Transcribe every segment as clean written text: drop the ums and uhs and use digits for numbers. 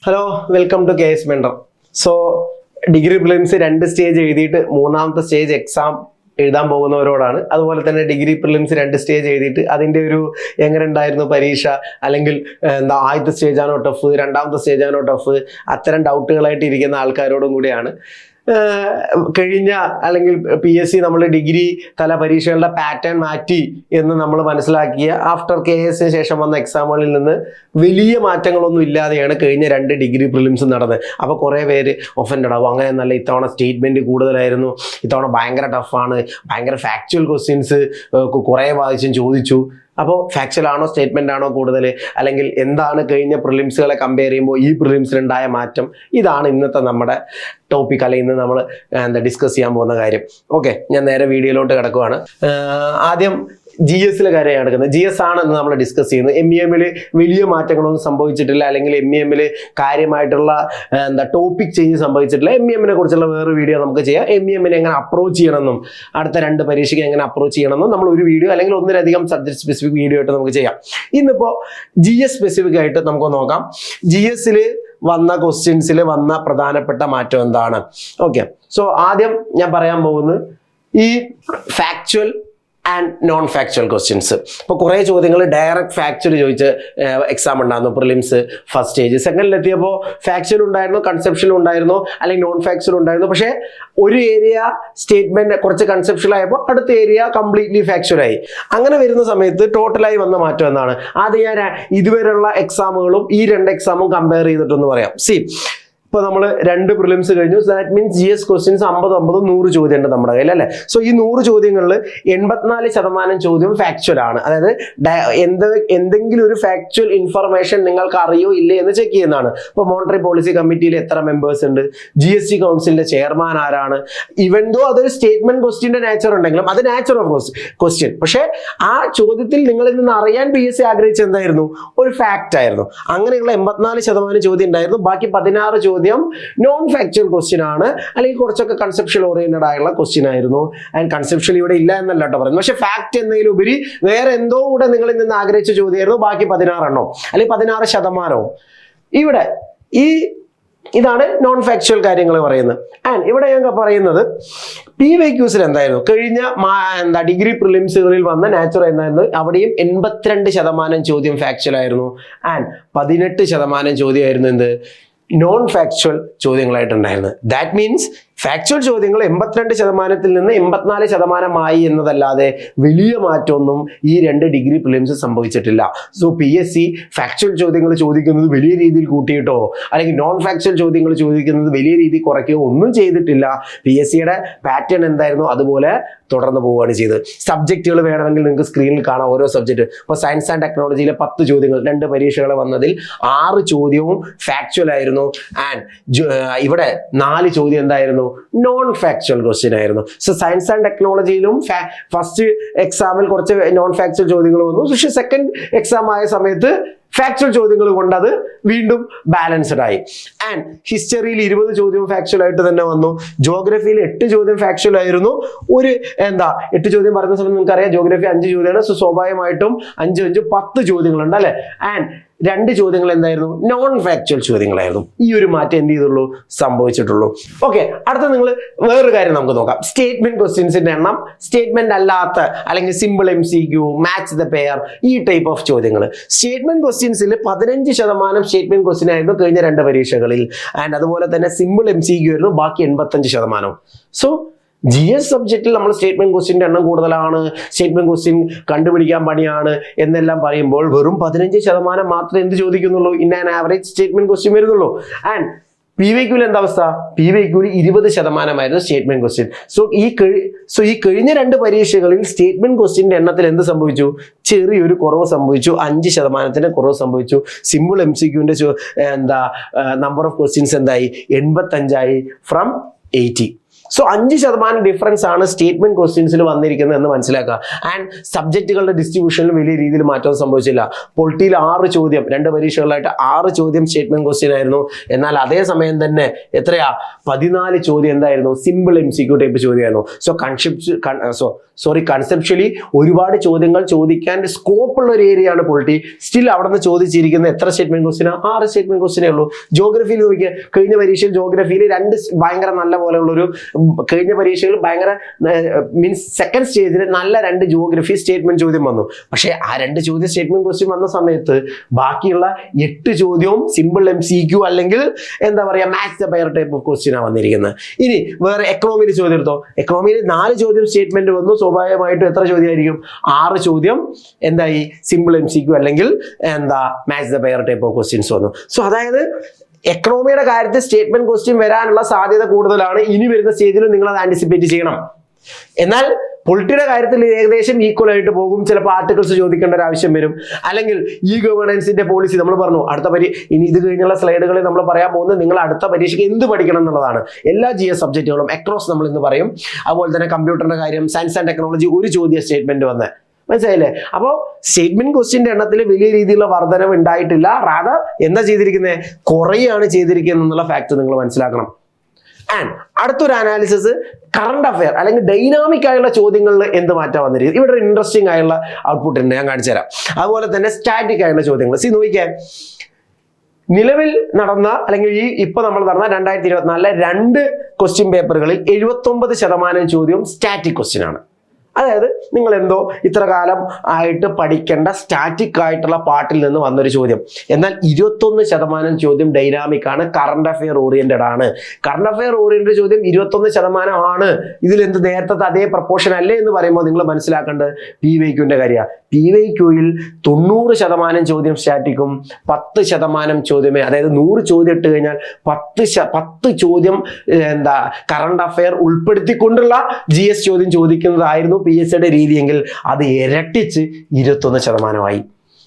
Hello, welcome to KS Mentor. So degree prelims 2 stage എഴുതിയിട്ട് 3ാമത്തെ stage exam എഴുതാൻ പോകുന്നവരോടാണ്. അതുപോലെ തന്നെ ഡിഗ്രി പ്രിലിംസ് 2 സ്റ്റേജ് എഴുതിയിട്ട് അതിൻ്റെ ഒരു എങ്ങനെ ഉണ്ടായിരുന്നു പരീക്ഷ, അല്ലെങ്കിൽ ആദ്യത്തെ സ്റ്റേജാണോ ടഫ്, 2ാമത്തെ സ്റ്റേജാണോ ടഫ്, അത്തരം ഡൗട്ടുകളായിട്ട് ഇരിക്കുന്ന ആൾക്കാരോടും കൂടിയാണ്. കഴിഞ്ഞ അല്ലെങ്കിൽ PSC നമ്മൾ ഡിഗ്രി തല പരീക്ഷകളുടെ പാറ്റേൺ മാറ്റി എന്ന് നമ്മൾ മനസ്സിലാക്കിയ ആഫ്റ്റർ KS ശേഷം വന്ന എക്സാമുകളിൽ നിന്ന് വലിയ മാറ്റങ്ങളൊന്നും ഇല്ലാതെയാണ് കഴിഞ്ഞ 2 ഡിഗ്രി പ്രിലിംസ് നടന്നത്. അപ്പോൾ കുറേ പേര് ഒഫൻഡഡ് ആവും, അങ്ങനെ നല്ല ഇത്തവണ സ്റ്റേറ്റ്മെൻറ്റ് കൂടുതലായിരുന്നു, ഇത്തവണ ഭയങ്കര ടഫാണ്, ഭയങ്കര ഫാക്ച്വൽ ക്വസ്റ്റ്യൻസ് കുറേ പ്രാവശ്യം ചോദിച്ചു. അപ്പോൾ ഫാക്ച്വൽ ആണോ സ്റ്റേറ്റ്മെൻ്റ് ആണോ കൂടുതൽ, അല്ലെങ്കിൽ എന്താണ് കഴിഞ്ഞ പ്രിലിംസുകളെ കമ്പയർ ചെയ്യുമ്പോൾ ഈ പ്രിലിംസിലുണ്ടായ മാറ്റം? ഇതാണ് ഇന്നത്തെ നമ്മുടെ ടോപ്പിക്, അല്ലെങ്കിൽ ഇന്ന് നമ്മൾ ഡിസ്കസ് ചെയ്യാൻ പോകുന്ന കാര്യം. ഓക്കെ, ഞാൻ നേരെ വീഡിയോയിലോട്ട് കിടക്കുവാണ്. ആദ്യം GSലെ കാര്യമാണ് കിടക്കുന്നത്. GS ആണെന്ന് നമ്മൾ ഡിസ്കസ് ചെയ്യുന്നത്. MEMൽ വലിയ മാറ്റങ്ങളൊന്നും സംഭവിച്ചിട്ടില്ല, അല്ലെങ്കിൽ MEMൽ കാര്യമായിട്ടുള്ള ടോപ്പിക് ചേഞ്ച് സംഭവിച്ചിട്ടില്ല. MEMനെ കുറിച്ചുള്ള വേറൊരു വീഡിയോ നമുക്ക് ചെയ്യാം. MEMനെ എങ്ങനെ അപ്രോച്ച് ചെയ്യണമെന്നും അടുത്ത 2 പരീക്ഷയ്ക്ക് എങ്ങനെ അപ്രോച്ച് ചെയ്യണമെന്നും നമ്മൾ ഒരു വീഡിയോ അല്ലെങ്കിൽ ഒന്നിലധികം സബ്ജക്ട് സ്പെസിഫിക് വീഡിയോ ആയിട്ട് നമുക്ക് ചെയ്യാം. ഇന്നിപ്പോൾ GS സ്പെസിഫിക് ആയിട്ട് നമുക്ക് നോക്കാം. GSൽ വന്ന ക്വസ്റ്റ്യൻസിൽ വന്ന പ്രധാനപ്പെട്ട മാറ്റം എന്താണ്? ഓക്കെ, സോ ആദ്യം ഞാൻ പറയാൻ പോകുന്നത് ഈ factual and non factual questions. ഇപ്പോൾ കുറേ ചോദ്യങ്ങൾ ഡയറക്റ്റ് ഫാക്ച്വൽ ചോദിച്ച് എക്സാം ഉണ്ടായിരുന്നു പ്രിലിംസ് ഫസ്റ്റ് സ്റ്റേജ്. സെക്കൻഡിലെത്തിയപ്പോൾ ഫാക്ച്വൽ ഉണ്ടായിരുന്നു, കൺസെപ്ഷൻ ഉണ്ടായിരുന്നു, അല്ലെങ്കിൽ നോൺ ഫാക്ച്വൽ ഉണ്ടായിരുന്നു. പക്ഷേ ഒരു ഏരിയ സ്റ്റേറ്റ്മെന്റ് കുറച്ച് കൺസെപ്ഷ്യൽ ആയപ്പോൾ അടുത്ത ഏരിയ കംപ്ലീറ്റ്ലി ഫാക്ച്വലായി. അങ്ങനെ വരുന്ന സമയത്ത് ടോട്ടലായി വന്ന മാറ്റം എന്താണ്? ആദ്യം ഞാൻ ഇതുവരെയുള്ള എക്സാമുകളും ഈ 2 എക്സാമും കമ്പയർ ചെയ്തിട്ടൊന്ന് പറയാം. ഇപ്പോൾ നമ്മൾ 2 പ്രിലിംസ് കഴിഞ്ഞു. ദാറ്റ് മീൻസ് GS ക്വസ്റ്റ്യൻസ് 50 100 ചോദ്യം ഉണ്ട് നമ്മുടെ കയ്യിൽ, അല്ലേ? സോ ഈ 100 ചോദ്യങ്ങളിൽ 84% ചോദ്യം ഫാക്ച്വൽ ആണ്. അതായത് എന്തെങ്കിലും ഒരു ഫാക്ച്വൽ ഇൻഫർമേഷൻ നിങ്ങൾക്ക് അറിയോ ഇല്ലേ എന്ന് ചെക്ക് ചെയ്യുന്നതാണ്. ഇപ്പോൾ മോണിറ്ററി പോളിസി കമ്മിറ്റിയിൽ എത്ര മെമ്പേഴ്സ് ഉണ്ട്, GST കൗൺസിലിന്റെ ചെയർമാൻ ആരാണ്, ഇവൻ ദോ അതൊരു സ്റ്റേറ്റ്മെന്റ് ക്വസ്റ്റ്യന്റെ നേച്ചർ ഉണ്ടെങ്കിലും അത് നേച്ചർ ഓഫ് ക്വസ്റ്റ്യൻ. പക്ഷേ ആ ചോദ്യത്തിൽ നിങ്ങളിൽ നിന്ന് അറിയാൻ PSC ആഗ്രഹിച്ചത് എന്തായിരുന്നു? ഒരു ഫാക്റ്റ് ആയിരുന്നു. അങ്ങനെയുള്ള 84% ചോദ്യം ഉണ്ടായിരുന്നു. ബാക്കി 16 ചോദ്യം നോൺ ഫാക്ച്വൽ ക്വസ്റ്റ്യൻ ആണ്, അല്ലെങ്കിൽ കുറച്ചൊക്കെ കൺസെപ്ഷ്യൽ ഓറിയന്റഡ് ആയുള്ള ക്വസ്റ്റ്യൻ ആയിരുന്നു. ആൻഡ് കൺസെപ്ഷ്യൽ ഇവിടെ ഇല്ല എന്നല്ല കേട്ടോ പറയുന്നത്, പക്ഷേ ഫാക്ട് എന്നതിലുപരി വേറെ എന്തോ കൂടെ നിങ്ങളിൽ നിന്ന് ആഗ്രഹിച്ച ചോദ്യമായിരുന്നു ബാക്കി 16 എണ്ണോ അല്ലെങ്കിൽ 16%. ഇവിടെ ഇതാണ് നോൺ ഫാക്ച്വൽ കാര്യങ്ങൾ പറയുന്നത്. ആൻഡ് ഇവിടെ ഞങ്ങൾ പറയുന്നത് PYQസിൽ എന്തായിരുന്നു? കഴിഞ്ഞ ഡിഗ്രി പ്രിലിംസുകളിൽ വന്ന നാച്ചുറൽ എന്തായിരുന്നു? അവിടെയും 82% ചോദ്യം ഫാക്ച്വൽ ആയിരുന്നു. ആൻഡ് 18% ചോദ്യമായിരുന്നു എന്ത്? നോൺ ഫാക്ച്വൽ ചോദ്യങ്ങളായിട്ടുണ്ടായിരുന്നു. ദാറ്റ് മീൻസ് ഫാക്ച്വൽ ചോദ്യങ്ങൾ 82%-ൽ നിന്ന് 84% എന്നതല്ലാതെ വലിയ മാറ്റമൊന്നും ഈ 2 ഡിഗ്രി പ്രിലിംസ് സംഭവിച്ചിട്ടില്ല. സോ PSC ഫാക്ച്വൽ ചോദ്യങ്ങൾ ചോദിക്കുന്നത് വലിയ രീതിയിൽ കൂട്ടിയിട്ടോ അല്ലെങ്കിൽ നോൺ ഫാക്ച്വൽ ചോദ്യങ്ങൾ ചോദിക്കുന്നത് വലിയ രീതിയിൽ കുറയ്ക്കുകയോ ഒന്നും ചെയ്തിട്ടില്ല. PSCയുടെ പാറ്റേൺ എന്തായിരുന്നു അതുപോലെ തുടർന്ന് പോവുകയാണ് ചെയ്തത്. സബ്ജക്റ്റുകൾ വേണമെങ്കിൽ നിങ്ങൾക്ക് സ്ക്രീനിൽ കാണാം, ഓരോ സബ്ജക്റ്റ്. ഇപ്പോൾ സയൻസ് ആൻഡ് ടെക്നോളജിയിലെ 10 ചോദ്യങ്ങൾ 2 പരീക്ഷകൾ വന്നതിൽ 6 ചോദ്യവും ഫാക്ച്വൽ ആയിരുന്നു. ആൻഡ് ഇവിടെ 4 ചോദ്യം എന്തായിരുന്നു? നോൺ ഫാക്ച്വൽ ക്വസ്റ്റ്യൻ ആയിരുന്നു. സോ സയൻസ് ആൻഡ് ടെക്നോളജിയിലും ഫസ്റ്റ് എക്സാമിൽ കുറച്ച് നോൺ ഫാക്ച്വൽ ചോദ്യങ്ങൾ വന്നു. പക്ഷേ സെക്കൻഡ് എക്സാം ആയ സമയത്ത് ഫാക്ച്വൽ ചോദ്യങ്ങൾ കൊണ്ട് അത് വീണ്ടും ബാലൻസ്ഡ് ആയി. ആൻഡ് ഹിസ്റ്ററിയിൽ 20 ചോദ്യം ഫാക്ച്വൽ ആയിട്ട് തന്നെ വന്നു. ജോഗ്രഫിയിൽ 8 ചോദ്യം ഫാക്ച്വൽ ആയിരുന്നു. 8 ചോദ്യം പറയുന്ന സമയത്ത് നിങ്ങൾക്കറിയാം ജോഗ്രഫി 5 ചോദ്യമാണ്. സോ സ്വാഭാവികമായിട്ടും 5 5 10 ചോദ്യങ്ങളുണ്ട്, അല്ലെ? ആൻഡ് 2 ചോദ്യങ്ങൾ എന്തായിരുന്നു? നോൺ ഫാക്ച്വൽ ചോദ്യങ്ങളായിരുന്നു. ഈ ഒരു മാറ്റം എന്ത് ചെയ്തുള്ളൂ? സംഭവിച്ചിട്ടുള്ളൂ. ഓക്കെ, അടുത്ത നിങ്ങൾ വേറൊരു കാര്യം നമുക്ക് നോക്കാം. സ്റ്റേറ്റ്മെന്റ് ക്വസ്റ്റ്യൻസിന്റെ എണ്ണം, സ്റ്റേറ്റ്മെന്റ് അല്ലാത്ത അല്ലെങ്കിൽ simple MCQ, match the pair, ഈ ടൈപ്പ് ഓഫ് ചോദ്യങ്ങൾ. സ്റ്റേറ്റ്മെന്റ് ക്വസ്റ്റ്യൻസിൽ 15% സ്റ്റേറ്റ്മെന്റ് ക്വസ്റ്റ്യൻ ആയിരുന്നു കഴിഞ്ഞ 2 പരീക്ഷകളിൽ. ആൻഡ് അതുപോലെ തന്നെ സിമ്പിൾ MCQ ആയിരുന്നു ബാക്കി 85%. സോ GS സബ്ജക്റ്റിൽ നമ്മൾ സ്റ്റേറ്റ്മെന്റ് ക്വസ്റ്റ്യൻ്റെ എണ്ണം കൂടുതലാണ്, സ്റ്റേറ്റ്മെന്റ് ക്വസ്റ്റ്യൻ കണ്ടുപിടിക്കാൻ പണിയാണ് എന്നെല്ലാം പറയുമ്പോൾ വെറും 15% മാത്രമേ എന്ത് ചോദിക്കുന്നുള്ളൂ? In an average statement question വരുന്നുള്ളൂ. ആൻഡ് PYQൽ എന്താ അവസ്ഥ? PYQൽ 20% സ്റ്റേറ്റ്മെന്റ് ക്വസ്റ്റ്യൻ. സോ ഈ കഴിഞ്ഞ 2 പരീക്ഷകളിൽ സ്റ്റേറ്റ്മെന്റ് ക്വസ്റ്റ്യന്റെ എണ്ണത്തിൽ എന്ത് സംഭവിച്ചു? ചെറിയൊരു കുറവ് സംഭവിച്ചു. 5% കുറവ് സംഭവിച്ചു. സിമ്പിൾ MCQന്റെ നമ്പർ ഓഫ് ക്വസ്റ്റ്യൻസ് എന്തായി? 85 ആയി ഫ്രം 80. സോ 5% ഡിഫറൻസ് ആണ് സ്റ്റേറ്റ്മെന്റ് ക്വസ്റ്റ്യൻസിൽ വന്നിരിക്കുന്നത് എന്ന് മനസ്സിലാക്കുക. ആൻഡ് സബ്ജക്റ്റുകളുടെ ഡിസ്ട്രിബ്യൂഷനിൽ വലിയ രീതിയിൽ മാറ്റം സംഭവിച്ചില്ല. പൊളിറ്റിയിൽ 6 ചോദ്യം, 2 പരീക്ഷകളായിട്ട് 6 ചോദ്യം സ്റ്റേറ്റ്മെന്റ് ക്വസ്റ്റ്യൻ ആയിരുന്നു. എന്നാൽ അതേ സമയം തന്നെ എത്രയാ 14 ചോദ്യം എന്തായിരുന്നു, സിമ്പിൾ MCQ ടൈപ്പ് ചോദ്യമായിരുന്നു. കൺസെപ്ച്വലി ഒരുപാട് ചോദ്യങ്ങൾ ചോദിക്കാൻ സ്കോപ്പ് ഉള്ള ഒരു ഏരിയ ആണ് പൊളിറ്റി. സ്റ്റിൽ അവിടെ നിന്ന് ചോദിച്ചിരിക്കുന്ന എത്ര സ്റ്റേറ്റ്മെന്റ് ക്വസ്റ്റ്യൻ? 6 സ്റ്റേറ്റ്മെന്റ് ക്വസ്റ്റ്യനേ ഉള്ളൂ. ജോഗ്രഫിയിൽ നോക്കിയാൽ കഴിഞ്ഞ പരീക്ഷയിൽ ജോഗ്രഫിയിൽ 2 ഭയങ്കര നല്ല പോലെയുള്ളൊരു കഴിഞ്ഞ പരീക്ഷകൾ ഭയങ്കര മീൻസ് സെക്കൻഡ് സ്റ്റേജിൽ നല്ല 2 ജോഗ്രഫി സ്റ്റേറ്റ്മെന്റ് ചോദ്യം വന്നു. പക്ഷേ ആ 2 ചോദ്യം സ്റ്റേറ്റ്മെന്റ് ക്വസ്റ്റ്യൻ വന്ന സമയത്ത് ബാക്കിയുള്ള 8 ചോദ്യവും സിമ്പിൾ MCQ അല്ലെങ്കിൽ എന്താ പറയുക match the pair type of ക്വസ്റ്റ്യനാണ് വന്നിരിക്കുന്നത്. ഇനി വേറെ എക്കണോമിയിൽ ചോദ്യം എടുത്തോ. എക്കണോമിയിൽ 4 ചോദ്യം സ്റ്റേറ്റ്മെന്റ് വന്നു. സ്വാഭാവികമായിട്ടും എത്ര ചോദ്യമായിരിക്കും? 6 ചോദ്യം എന്തായി സിമ്പിൾ MCQ അല്ലെങ്കിൽ എന്താ match the pair type of questions വന്നു. സോ അതായത് എക്കണോമിയുടെ കാര്യത്തിൽ സ്റ്റേറ്റ്മെന്റ് ക്വസ്റ്റ്യൻ വരാനുള്ള സാധ്യത കൂടുതലാണ്. ഇനി വരുന്ന സ്റ്റേജിൽ നിങ്ങൾ അത് ആന്റിസിപ്പേറ്റ് ചെയ്യണം. എന്നാൽ പൊളിറ്റിയുടെ കാര്യത്തിൽ ഏകദേശം ഈക്വൽ ആയിട്ട് പോകും. ചിലപ്പോൾ ആർട്ടിക്കിൾസ് ചോദിക്കേണ്ട ഒരു ആവശ്യം വരും. അല്ലെങ്കിൽ ഈ ഗവേണൻസിന്റെ പോളിസി നമ്മൾ പറഞ്ഞു ഇനി ഇത് കഴിഞ്ഞുള്ള സ്ലൈഡുകളിൽ നമ്മൾ പറയാൻ പോകുന്നത് നിങ്ങൾ അടുത്ത പരീക്ഷയ്ക്ക് എന്ത് പഠിക്കണം എന്നുള്ളതാണ്. എല്ലാ GS സബ്ജക്റ്റുകളും അക്രോസ് നമ്മൾ ഇന്ന് പറയും. അതുപോലെ തന്നെ കമ്പ്യൂട്ടറിന്റെ കാര്യം, സയൻസ് ആൻഡ് ടെക്നോളജി ഒരു ചോദ്യ സ്റ്റേറ്റ്മെന്റ് വന്ന് മനസ്സിലായില്ലേ? അപ്പോൾ സ്റ്റേറ്റ്മെന്റ് ക്വസ്റ്റ്യന്റെ എണ്ണത്തിൽ വലിയ രീതിയിലുള്ള വർധനവ് ഉണ്ടായിട്ടില്ല. റാദർ എന്താ ചെയ്തിരിക്കുന്നത്, കുറയാണ് ചെയ്തിരിക്കുന്നത് എന്നുള്ള ഫാക്ട് നിങ്ങൾ മനസ്സിലാക്കണം. ആൻഡ് അടുത്തൊരു അനാലിസിസ് കറണ്ട് അഫെയർ അല്ലെങ്കിൽ ഡൈനാമിക് ആയുള്ള ചോദ്യങ്ങളിൽ എന്ത് മാറ്റം വന്നിരിക്കുന്നത്. ഇവിടെ ഒരു ഇൻട്രസ്റ്റിംഗ് ആയുള്ള ഔട്ട്പുട്ട് ഉണ്ട്, ഞാൻ കാണിച്ചു തരാം. അതുപോലെ തന്നെ സ്റ്റാറ്റിക് ആയുള്ള ചോദ്യങ്ങൾ നോക്കിയാൽ നിലവിൽ നടന്ന അല്ലെങ്കിൽ ഇപ്പൊ നമ്മൾ നടന്ന 2024 2 ക്വസ്റ്റ്യൻ പേപ്പറുകളിൽ 79% ചോദ്യം സ്റ്റാറ്റിക് ക്വസ്റ്റ്യൻ ആണ്. അതായത് നിങ്ങൾ എന്തോ ഇത്ര കാലം ആയിട്ട് പഠിക്കേണ്ട സ്റ്റാറ്റിക് ആയിട്ടുള്ള പാർട്ടിൽ നിന്ന് വന്നൊരു ചോദ്യം. എന്നാൽ 21% ചോദ്യം ഡൈനാമിക് ആണ്, കറണ്ട് അഫെയർ ഓറിയന്റഡ് ആണ്. കറണ്ട് അഫെയർ ഓറിയന്റഡ് ചോദ്യം 21% ആണ്. ഇതിലെന്ത് നേരത്തെ അതേ പ്രപ്പോർഷൻ അല്ലേ എന്ന് പറയുമ്പോൾ നിങ്ങൾ മനസ്സിലാക്കേണ്ടത് PYQന്റെ കാര്യമാണ്. PYQയിൽ 90% ചോദ്യം സ്റ്റാറ്റിക്കും 10% ചോദ്യമേ, അതായത് 100 ചോദ്യം ഇട്ട് കഴിഞ്ഞാൽ 10 ചോദ്യം കറണ്ട് അഫെയർ ഉൾപ്പെടുത്തിക്കൊണ്ടുള്ള GS ചോദ്യം ചോദിക്കുന്നതായിരുന്നു PSCയുടെ രീതിയെങ്കിൽ അത് ഇരട്ടിച്ച് 21%.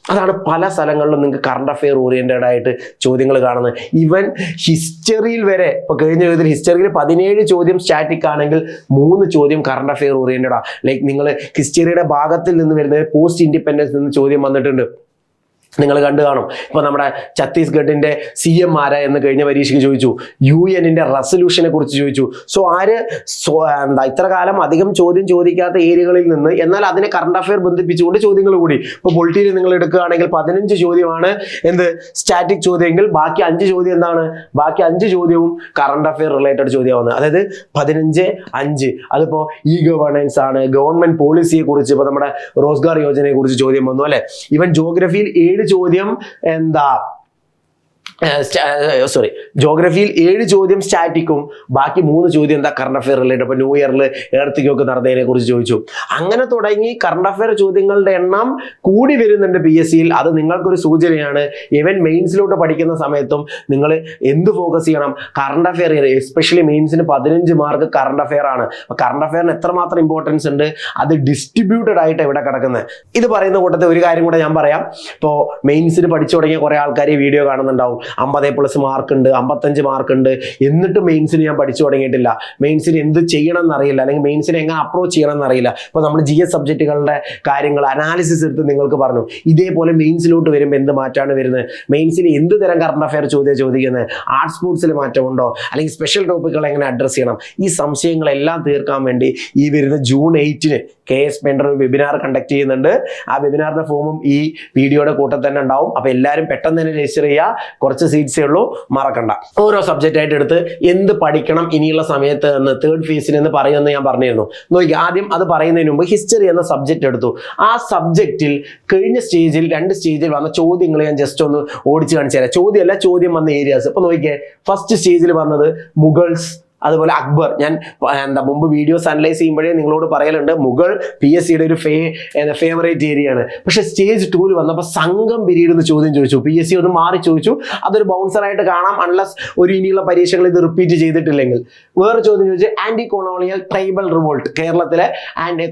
അതാണ് പല സ്ഥലങ്ങളിലും നിങ്ങൾക്ക് കറണ്ട് അഫെയർ ഓറിയന്റഡ് ആയിട്ട് ചോദ്യങ്ങൾ കാണുന്നത്. ഈവൻ ഹിസ്റ്ററിയിൽ വരെ ഇപ്പൊ കഴിഞ്ഞ ഹിസ്റ്ററിയിൽ 17 ചോദ്യം സ്റ്റാറ്റിക് ആണെങ്കിൽ 3 ചോദ്യം കറണ്ട് അഫെയർ ഓറിയന്റഡ് ആണ്. ലൈക്ക് നിങ്ങൾ ഹിസ്റ്ററിയുടെ ഭാഗത്തിൽ നിന്ന് വരുന്നത് പോസ്റ്റ് ഇൻഡിപെൻഡൻസ് നിന്ന് ചോദ്യം വന്നിട്ടുണ്ട്, നിങ്ങൾ കണ്ടു കാണും. ഇപ്പൊ നമ്മുടെ ഛത്തീസ്ഗഡിന്റെ CM ആരാ എന്ന് കഴിഞ്ഞ പരീക്ഷയ്ക്ക് ചോദിച്ചു. UN-ന്റെ റെസൊല്യൂഷനെ കുറിച്ച് ചോദിച്ചു. സോ ഇത്ര കാലം അധികം ചോദ്യം ചോദിക്കാത്ത ഏരിയകളിൽ നിന്ന് എന്നാൽ അതിനെ കറണ്ട് അഫെയർ ബന്ധിപ്പിച്ചുകൊണ്ട് ചോദ്യങ്ങൾ കൂടി. ഇപ്പൊ പൊളിറ്റിയിൽ നിങ്ങൾ എടുക്കുകയാണെങ്കിൽ 15 ചോദ്യമാണ് സ്റ്റാറ്റിക് ചോദ്യമെങ്കിൽ ബാക്കി 5 ചോദ്യം എന്താണ്? ബാക്കി 5 ചോദ്യവും കറണ്ട് അഫെയർ റിലേറ്റഡ് ചോദ്യമാണ്. അതായത് 15-5 അതിപ്പോ ഗവേണൻസ് ആണ്, ഗവൺമെന്റ് പോളിസിയെ കുറിച്ച്, ഇപ്പൊ നമ്മുടെ റോസ്ഗാർ യോജനയെ കുറിച്ച് ചോദ്യം വന്നു അല്ലെ. ഈവൻ ജോഗ്രഫിയിൽ 7 ചോദ്യം ജോഗ്രഫിയിൽ 7 ചോദ്യം സ്റ്റാറ്റിക്കും ബാക്കി 3 ചോദ്യം കറണ്ട് അഫെയർ റിലേറ്റഡ്. ഇപ്പൊ ന്യൂ ഇയറിൽ എർത്തിക്കൊക്കെ നടന്നതിനെ കുറിച്ച് ചോദിച്ചു. അങ്ങനെ തുടങ്ങി കറണ്ട് അഫെയർ ചോദ്യങ്ങളുടെ എണ്ണം കൂടി വരുന്നുണ്ട് PSCയിൽ. അത് നിങ്ങൾക്കൊരു സൂചനയാണ്. ഈവൻ മെയിൻസിലോട്ട് പഠിക്കുന്ന സമയത്തും നിങ്ങൾ എന്ത് ഫോക്കസ് ചെയ്യണം? Current affair. എസ്പെഷ്യലി മെയിൻസിന് 15 മാർക്ക് കറണ്ട് അഫെയർ ആണ്. കറണ്ട് അഫെയറിന് എത്രമാത്രം ഇമ്പോർട്ടൻസ് ഉണ്ട്, അത് ഡിസ്ട്രിബ്യൂട്ടഡ് ആയിട്ട് ഇവിടെ കിടക്കുന്നത്. ഇത് പറയുന്ന കൂട്ടത്തിൽ ഒരു കാര്യം കൂടെ ഞാൻ പറയാം. ഇപ്പോൾ മെയിൻസിന് പഠിച്ചു തുടങ്ങിയ കുറെ ആൾക്കാർ ഈ വീഡിയോ കാണുന്നുണ്ടാവും. 50+ മാർക്ക് ഉണ്ട്, 55 മാർക്ക് ഉണ്ട്, എന്നിട്ട് മെയിൻസിന് ഞാൻ പഠിച്ചു തുടങ്ങിയിട്ടില്ല, മെയിൻസിന് എന്ത് ചെയ്യണം എന്നറിയില്ല, അല്ലെങ്കിൽ മെയിൻസിനെ എങ്ങനെ അപ്രോച്ച് ചെയ്യണം എന്നറിയില്ല. ഇപ്പൊ നമ്മൾ GS സബ്ജക്റ്റുകളുടെ കാര്യങ്ങൾ അനാലിസിസ് എടുത്ത് നിങ്ങൾക്ക് പറഞ്ഞു. ഇതേപോലെ മെയിൻസിലോട്ട് വരുമ്പോൾ എന്ത് മാറ്റമാണ് വരുന്നത്? മെയിൻസിന് എന്ത് തരം കറണ്ട് അഫെയർ ചോദിക്കുന്നത്? ആർട്സ് സ്പോർട്സിൽ മാറ്റമുണ്ടോ, അല്ലെങ്കിൽ സ്പെഷ്യൽ ടോപ്പിക്കുകൾ എങ്ങനെ അഡ്രസ് ചെയ്യണം? ഈ സംശയങ്ങളെല്ലാം തീർക്കാൻ വേണ്ടി ഈ വരുന്ന ജൂൺ 8-ന് KS മെന്റർ വെബിനാർ കണ്ടക്ട് ചെയ്യുന്നുണ്ട്. ആ വെബിനാറിന്റെ ഫോമും ഈ വീഡിയോയുടെ കൂട്ടത്തിൽ തന്നെ ഉണ്ടാവും. അപ്പൊ എല്ലാവരും പെട്ടെന്ന് തന്നെ രജിസ്റ്റർ ചെയ്യുക. കുറച്ച് സീറ്റ്സേ ഉള്ളൂ, മറക്കണ്ട. ഓരോ സബ്ജക്റ്റ് ആയിട്ട് എടുത്ത് എന്ത് പഠിക്കണം ഇനിയുള്ള സമയത്ത് എന്ന് 3rd ഫേസിൽ എന്ന് പറയുമെന്ന് ഞാൻ പറഞ്ഞിരുന്നു. നോക്കി, ആദ്യം അത് പറയുന്നതിന് മുമ്പ് ഹിസ്റ്ററി എന്ന സബ്ജക്റ്റ് എടുത്തു. ആ സബ്ജക്റ്റിൽ കഴിഞ്ഞ സ്റ്റേജിൽ 2 സ്റ്റേജിൽ വന്ന ചോദ്യങ്ങൾ ഞാൻ ജസ്റ്റ് ഒന്ന് ഓടിച്ച് കാണിച്ചു തരാം. ചോദ്യം വന്ന ഏരിയാസ്. ഇപ്പൊ നോക്കിയേ, ഫസ്റ്റ് സ്റ്റേജിൽ വന്നത് മുഗൾസ്, അതുപോലെ അക്ബർ. ഞാൻ മുമ്പ് വീഡിയോസ് അനലൈസ് ചെയ്യുമ്പോഴേ നിങ്ങളോട് പറയലുണ്ട്, മുഗൾ PSCയുടെ ഒരു ഫേവറേറ്റ് ഏരിയ ആണ്. പക്ഷെ സ്റ്റേജ് 2-ൽ വന്നപ്പോൾ സംഘം പീരീഡ് എന്ന് ചോദ്യം ചോദിച്ചു. PSC ഒന്ന് മാറി ചോദിച്ചു. അതൊരു ബൗൺസർ ആയിട്ട് കാണാം, അൺലസ് ഇനിയുള്ള പരീക്ഷകൾ ഇത് റിപ്പീറ്റ് ചെയ്തിട്ടില്ലെങ്കിൽ. വേറെ ചോദ്യം ചോദിച്ചു, ആന്റി കൊളോണിയൽ ട്രൈബൽ റിവോൾട്ട്, കേരളത്തിലെ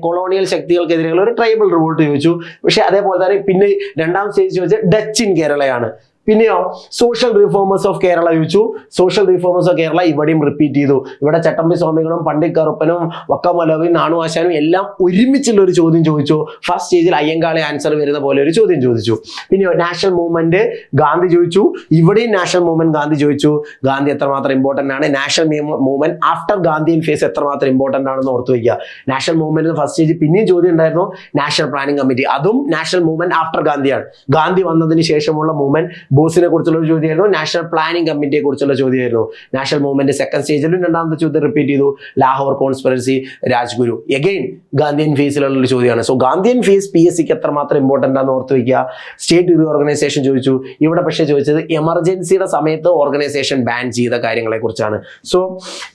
കൊളോണിയൽ ശക്തികൾക്കെതിരെയുള്ള ഒരു ട്രൈബൽ റിവോൾട്ട് ചോദിച്ചു. പക്ഷെ അതേപോലെ തന്നെ പിന്നെ 2ാം സ്റ്റേജ് ചോദിച്ചത് ഡച്ച് ഇൻ കേരളയാണ്. പിന്നെയോ സോഷ്യൽ റിഫോമേഴ്സ് ഓഫ് കേരള ചോദിച്ചു. സോഷ്യൽ റിഫോമേഴ്സ് ഓഫ് കേരള ഇവിടെയും റിപ്പീറ്റ് ചെയ്തു. ഇവിടെ ചട്ടമ്പി സ്വാമികളും പണ്ഡിറ്റ് കറുപ്പനും വക്കമലവിയും നാണുവാശാനും എല്ലാം ഒരുമിച്ചുള്ള ഒരു ചോദ്യം ചോദിച്ചു. ഫസ്റ്റ് സ്റ്റേജിൽ അയ്യങ്കാളി ആൻസർ വരുന്ന പോലെ ഒരു ചോദ്യം ചോദിച്ചു. പിന്നെയോ നാഷണൽ മൂവ്മെന്റ് ഗാന്ധി ചോദിച്ചു. ഇവിടെയും നാഷണൽ മൂവ്മെന്റ് ഗാന്ധി ചോദിച്ചു. ഗാന്ധി എത്രമാത്രം ഇമ്പോർട്ടന്റ് ആണ്, national movement after Gandhian phase എത്രമാത്രം ഇമ്പോർട്ടന്റ് ആണെന്ന് ഓർത്തു വയ്ക്കുക. നാഷണൽ മൂവ്മെന്റ് ഫസ്റ്റ് സ്റ്റേജ് പിന്നെയും ചോദ്യം ഉണ്ടായിരുന്നു. നാഷണൽ പ്ലാനിംഗ് കമ്മിറ്റി, അതും നാഷണൽ മൂവ്മെന്റ് ആഫ്റ്റർ ഗാന്ധിയാണ്. ഗാന്ധി വന്നതിന് ശേഷമുള്ള മൂവ്മെന്റ് ബോസിനെ കുറിച്ചുള്ള ഒരു ചോദ്യമായിരുന്നു. നാഷണൽ പ്ലാനിംഗ് കമ്മിറ്റിയെ കുറിച്ചുള്ള ചോദ്യമായിരുന്നു. നാഷണൽ മൂവ്മെന്റ് സെക്കൻഡ് സ്റ്റേജിലും രണ്ടാമത്തെ ചോദ്യം റിപ്പീറ്റ് ചെയ്തു. ലാഹോർ കോൺസ്പിറസി, രാജ്ഗുരു, എഗെയിൻ ഗാന്ധിയൻ ഫേസിലുള്ള ഒരു ചോദ്യമാണ്. സോ ഗാന്ധിയൻ ഫേസ് PSCക്ക് എത്രമാത്രം ഇമ്പോർട്ടന്റ് ആണെന്ന് ഓർത്ത് വയ്ക്കുക. സ്റ്റേറ്റ് റീഓർഗനൈസേഷൻ ചോദിച്ചു. ഇവിടെ പക്ഷേ ചോദിച്ചത് എമർജൻസിയുടെ സമയത്ത് ഓർഗനൈസേഷൻ ബാൻ ചെയ്ത കാര്യങ്ങളെ കുറിച്ചാണ്. സോ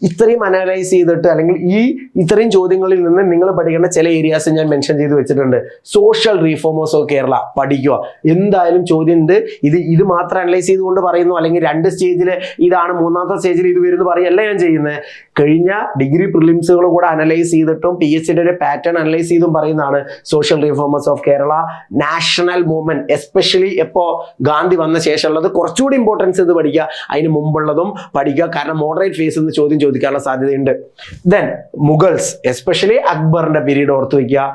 ഇത്രയും അനലൈസ് ചെയ്തിട്ട് അല്ലെങ്കിൽ ഇത്രയും ചോദ്യങ്ങളിൽ നിന്ന് നിങ്ങൾ പഠിക്കേണ്ട ചില ഏരിയാസ് ഞാൻ മെൻഷൻ ചെയ്ത് വെച്ചിട്ടുണ്ട്. സോഷ്യൽ റീഫോമേഴ്സ് ഓഫ് കേരള പഠിക്കുക. എന്തായാലും ചോദ്യം ഉണ്ട്. ഇത് മാത്രം അനലൈസ് ചെയ്തുകൊണ്ട് പറയുന്നു, അല്ലെങ്കിൽ രണ്ട് സ്റ്റേജിൽ ഇതാണ്, മൂന്നാമത്തെ സ്റ്റേജിൽ ഇത് വരുന്നു പറയല്ല ഞാൻ ചെയ്യുന്നത്. കഴിഞ്ഞ ഡിഗ്രി പ്രിലിംസുകൾ കൂടെ അനലൈസ് ചെയ്തിട്ടും PSCയുടെ ഒരു പാറ്റേൺ അനലൈസ് ചെയ്തും പറയുന്നതാണ് social reformers of Kerala. National movement especially എപ്പോ ഗാന്ധി വന്ന ശേഷമുള്ളത് കുറച്ചുകൂടി ഇമ്പോർട്ടൻസ് ഇത് പഠിക്കുക. അതിന് മുമ്പുള്ളതും പഠിക്കുക. കാരണം മോഡറേറ്റ് ഫേസ് എന്ന് ചോദ്യം ചോദിക്കാനുള്ള സാധ്യതയുണ്ട്. ദെൻ മുഗൾസ് എസ്പെഷ്യലി അക്ബറിന്റെ പീരീഡ് ഓർത്ത് വയ്ക്കുക.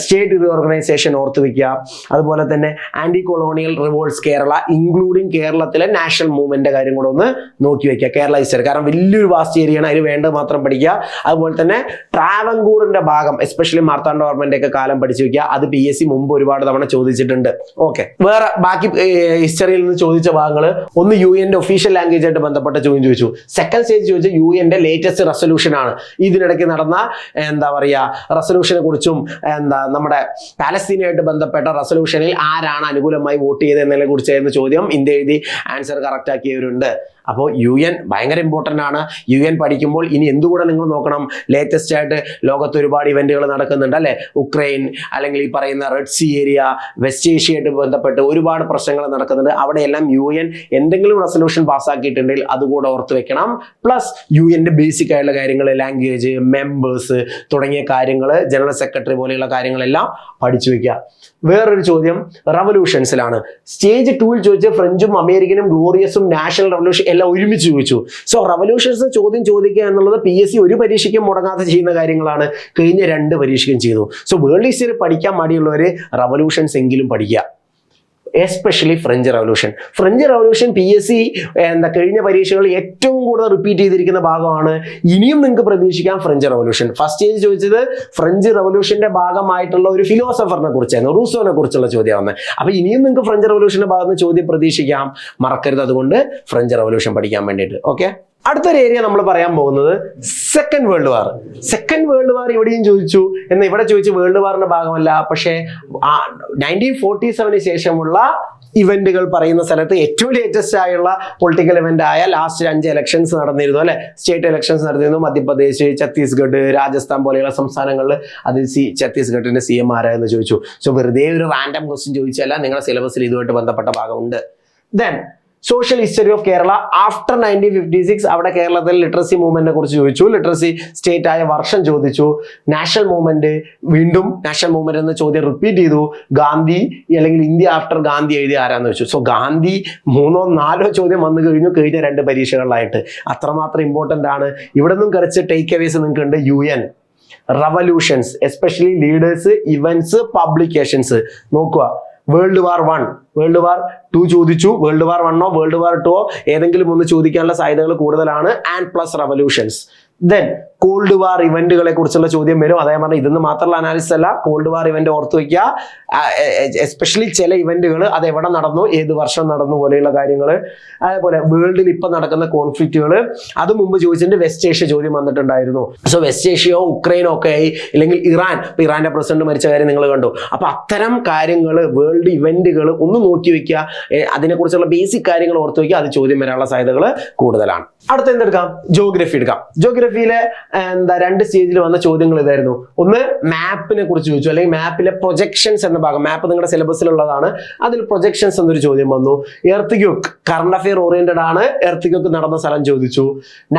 സ്റ്റേറ്റ് റീഓർഗനൈസേഷൻ ഓർത്ത് വയ്ക്കുക. അതുപോലെ തന്നെ anti colonial revolts Kerala, including കേരളത്തിലെ നാഷണൽ മൂവ്മെന്റ് കാര്യം കൂടെ ഒന്ന് നോക്കി വയ്ക്കുക. കേരള ഹിസ്റ്ററി, കാരണം വലിയൊരു വാസ്റ്റ് ഏരിയയാണ്, അതിന് വേണ്ടത് മാത്രം പഠിക്കുക. അതുപോലെ തന്നെ ട്രാവൻകൂറിന്റെ ഭാഗം എസ്പെഷ്യലി മാർത്താണ്ഡവർമ്മന്റെ ഒക്കെ കാലം പഠിച്ചു വയ്ക്കുക. അത് PSC മുമ്പ് ഒരുപാട് തവണ ചോദിച്ചിട്ടുണ്ട്. ഓക്കെ, വേറെ ബാക്കി ഹിസ്റ്ററിയിൽ നിന്ന് ചോദിച്ച ഭാഗങ്ങൾ ഒന്ന് UN ഒഫീഷ്യൽ ലാംഗ്വേജ് ആയിട്ട് ബന്ധപ്പെട്ട ചോദ്യം ചോദിച്ചു. സെക്കൻഡ് സ്റ്റേജ് ചോദിച്ച UN ലേറ്റസ്റ്റ് റെസൊല്യൂഷൻ ആണ്. ഇതിനിടയ്ക്ക് നടന്ന എന്താ പറയുക റെസൊല്യൂഷനെ കുറിച്ചും നമ്മുടെ പാലസ്തീനുമായിട്ട് ബന്ധപ്പെട്ട റെസൊല്യൂഷനിൽ ആരാണ് അനുകൂലമായി വോട്ട് ചെയ്തത് എന്നതിനെ കുറിച്ചായിരുന്നു ചോദ്യം. ഇന്ത്യ എഴുതി ആൻസർ കറക്റ്റ് ആക്കിയവരുണ്ട്. അപ്പോൾ UN ഭയങ്കര ഇമ്പോർട്ടൻ്റ് ആണ്. UN പഠിക്കുമ്പോൾ ഇനി എന്തുകൂടെ നിങ്ങൾ നോക്കണം, ലേറ്റസ്റ്റ് ആയിട്ട് ലോകത്ത് ഒരുപാട് ഇവന്റുകൾ നടക്കുന്നുണ്ട് അല്ലെ. ഉക്രൈൻ അല്ലെങ്കിൽ ഈ പറയുന്ന റെഡ് സീ ഏരിയ, വെസ്റ്റ് ഏഷ്യയായിട്ട് ബന്ധപ്പെട്ട് ഒരുപാട് പ്രശ്നങ്ങൾ നടക്കുന്നുണ്ട്. അവിടെയെല്ലാം UN എന്തെങ്കിലും റെസൊല്യൂഷൻ പാസ്സാക്കിയിട്ടുണ്ടെങ്കിൽ അതുകൂടെ ഓർത്ത് വെക്കണം. പ്ലസ് UNന്റെ ബേസിക് ആയിട്ടുള്ള കാര്യങ്ങൾ, ലാംഗ്വേജ്, മെമ്പേഴ്സ് തുടങ്ങിയ കാര്യങ്ങൾ, ജനറൽ സെക്രട്ടറി പോലെയുള്ള കാര്യങ്ങളെല്ലാം പഠിച്ചു വെക്കുക. വേറൊരു ചോദ്യം റവല്യൂഷൻസിലാണ്. സ്റ്റേജ് 2ൽ ചോദിച്ച ഫ്രഞ്ചും അമേരിക്കനും ഗ്ലോറിയസും നാഷണൽ റവല്യൂഷൻ എല്ലാം ഒരുമിച്ച് ചോദിച്ചു. സോ റവല്യൂഷൻസ് ചോദ്യം ചോദിക്കുക എന്നുള്ളത് PSC ഒരു പരീക്ഷയ്ക്കും മുടങ്ങാതെ ചെയ്യുന്ന കാര്യങ്ങളാണ്. കഴിഞ്ഞ 2 പരീക്ഷയ്ക്കും ചെയ്തു. സോ വേൾഡ് ഹിസ്റ്ററി പഠിക്കാൻ മടിയുള്ളവര് റവല്യൂഷൻസ് എങ്കിലും പഠിക്കുക. Especially French revolution. French revolution PSC കഴിഞ്ഞ പരീക്ഷകളിൽ ഏറ്റവും കൂടുതൽ റിപ്പീറ്റ് ചെയ്തിരിക്കുന്ന ഭാഗമാണ്. ഇനിയും നിങ്ങൾക്ക് പ്രതീക്ഷിക്കാം ഫ്രഞ്ച് റവല്യൂഷൻ. ഫസ്റ്റ് സ്റ്റേജ് ചോദിച്ചത് ഫ്രഞ്ച് റവല്യൂഷന്റെ ഭാഗമായിട്ടുള്ള ഒരു ഫിലോസഫറിനെ കുറിച്ചായിരുന്നു, റൂസോനെ കുറിച്ചുള്ള ചോദ്യമാണ്. അപ്പൊ ഇനിയും നിങ്ങൾക്ക് ഫ്രഞ്ച് റവല്യൂഷന്റെ ഭാഗത്ത് നിന്ന് ചോദ്യം പ്രതീക്ഷിക്കാം. മറക്കരുത് അതുകൊണ്ട് ഫ്രഞ്ച് റവല്യൂഷൻ പഠിക്കാൻ വേണ്ടിയിട്ട്. ഓക്കെ, അടുത്തൊരു ഏരിയ നമ്മൾ പറയാൻ പോകുന്നത് second world war. Second world war ഇവിടെയും ചോദിച്ചു. എന്നാൽ ഇവിടെ ചോദിച്ചു വേൾഡ് വാറിന്റെ ഭാഗമല്ല, പക്ഷേ 1947 ശേഷമുള്ള ഇവന്റുകൾ പറയുന്ന സ്ഥലത്ത് ഏറ്റവും ലേറ്റസ്റ്റ് ആയുള്ള പൊളിറ്റിക്കൽ ഇവന്റ് ആയ ലാസ്റ്റ് 5 ഇലക്ഷൻസ് നടന്നിരുന്നു അല്ലെ. സ്റ്റേറ്റ് ഇലക്ഷൻസ് നടന്നിരുന്നു. മധ്യപ്രദേശ്, ഛത്തീസ്ഗഡ്, രാജസ്ഥാൻ പോലെയുള്ള സംസ്ഥാനങ്ങളിൽ അത് ഛത്തീസ്ഗഡിന്റെ CM ആരായെന്ന് ചോദിച്ചു. സോ വെറുതെ ഒരു റാൻഡം ക്വസ്റ്റ്യൻ ചോദിച്ചല്ല, നിങ്ങളുടെ സിലബസിൽ ഇതുമായിട്ട് ബന്ധപ്പെട്ട ഭാഗമുണ്ട്. Then social history of Kerala after 1956. അവിടെ കേരളത്തിൽ ലിറ്ററസി മൂവ്മെന്റിനെ കുറിച്ച് ചോദിച്ചു. ലിറ്ററസി സ്റ്റേറ്റ് ആയ വർഷം ചോദിച്ചു. നാഷണൽ മൂവ്മെന്റ്, വീണ്ടും നാഷണൽ മൂവ്മെന്റ് എന്ന ചോദ്യം റിപ്പീറ്റ് ചെയ്തു. ഗാന്ധി അല്ലെങ്കിൽ ഇന്ത്യ ആഫ്റ്റർ ഗാന്ധി എഴുതി ആരാന്ന് വെച്ചു. സോ ഗാന്ധി 3 or 4 ചോദ്യം വന്നു കഴിഞ്ഞു കഴിഞ്ഞ 2 പരീക്ഷകളിലായിട്ട്. അത്രമാത്രം ഇമ്പോർട്ടന്റ് ആണ്. ഇവിടെ നിന്നും കുറച്ച് ടേക്ക് അവേസ് നിങ്ങൾക്ക് ഉണ്ട്. UN revolutions especially leaders, events, publications നോക്കുക. വേൾഡ് വാർ 1, വേൾഡ് വാർ 2 ചോദിച്ചു. വേൾഡ് വാർ 1 വേൾഡ് വാർ 2 ഏതെങ്കിലും ഒന്ന് ചോദിക്കാനുള്ള സാധ്യതകൾ കൂടുതലാണ്. And plus revolutions. Then cold war ഇവന്റുകളെ കുറിച്ചുള്ള ചോദ്യം വരും. അതേ പറഞ്ഞാൽ ഇതൊന്നും മാത്രമുള്ള അനാലിസിസ് അല്ല. കോൾഡ് വാർ ഇവന്റ് ഓർത്ത് വയ്ക്കുക. എസ്പെഷ്യലി ചില ഇവന്റുകൾ അത് എവിടെ നടന്നു, ഏത് വർഷം നടന്നു പോലെയുള്ള കാര്യങ്ങൾ. അതേപോലെ വേൾഡിൽ ഇപ്പം നടക്കുന്ന കോൺഫ്ലിക്റ്റുകൾ അത് മുമ്പ് ചോദിച്ചിട്ട് വെസ്റ്റ് ഏഷ്യ ചോദ്യം വന്നിട്ടുണ്ടായിരുന്നു. സോ വെസ്റ്റ് ഏഷ്യയോ ഉക്രൈനോ ഒക്കെ ആയി, അല്ലെങ്കിൽ ഇറാൻ, ഇപ്പൊ ഇറാന്റെ പ്രസിഡന്റ് മരിച്ച കാര്യം നിങ്ങൾ കണ്ടു. അപ്പൊ അത്തരം കാര്യങ്ങൾ, വേൾഡ് ഇവന്റുകൾ ഒന്ന് നോക്കി വെക്കുക. അതിനെക്കുറിച്ചുള്ള ബേസിക് കാര്യങ്ങൾ ഓർത്ത് വയ്ക്കുക. അത് ചോദ്യം വരാനുള്ള സാധ്യതകൾ കൂടുതലാണ്. അടുത്ത എന്തെടുക്കാം? ജോഗ്രഫി എടുക്കാം. ജോഗ്രഫിയിലെ 2 സ്റ്റേജിൽ വന്ന ചോദ്യങ്ങൾ ഇതായിരുന്നു. ഒന്ന് മാപ്പിനെ കുറിച്ച് ചോദിച്ചു, അല്ലെങ്കിൽ മാപ്പിലെ പ്രൊജക്ഷൻസ് എന്ന ഭാഗം. മാപ്പ് നിങ്ങളുടെ സിലബസിലുള്ളതാണ്. അതിൽ പ്രൊജക്ഷൻസ് എന്നൊരു ചോദ്യം വന്നു. എർത്ത് കറണ്ട് അഫെയർ ഓറിയന്റഡ് ആണ്. എർത്ത് നടന്ന സ്ഥലം ചോദിച്ചു.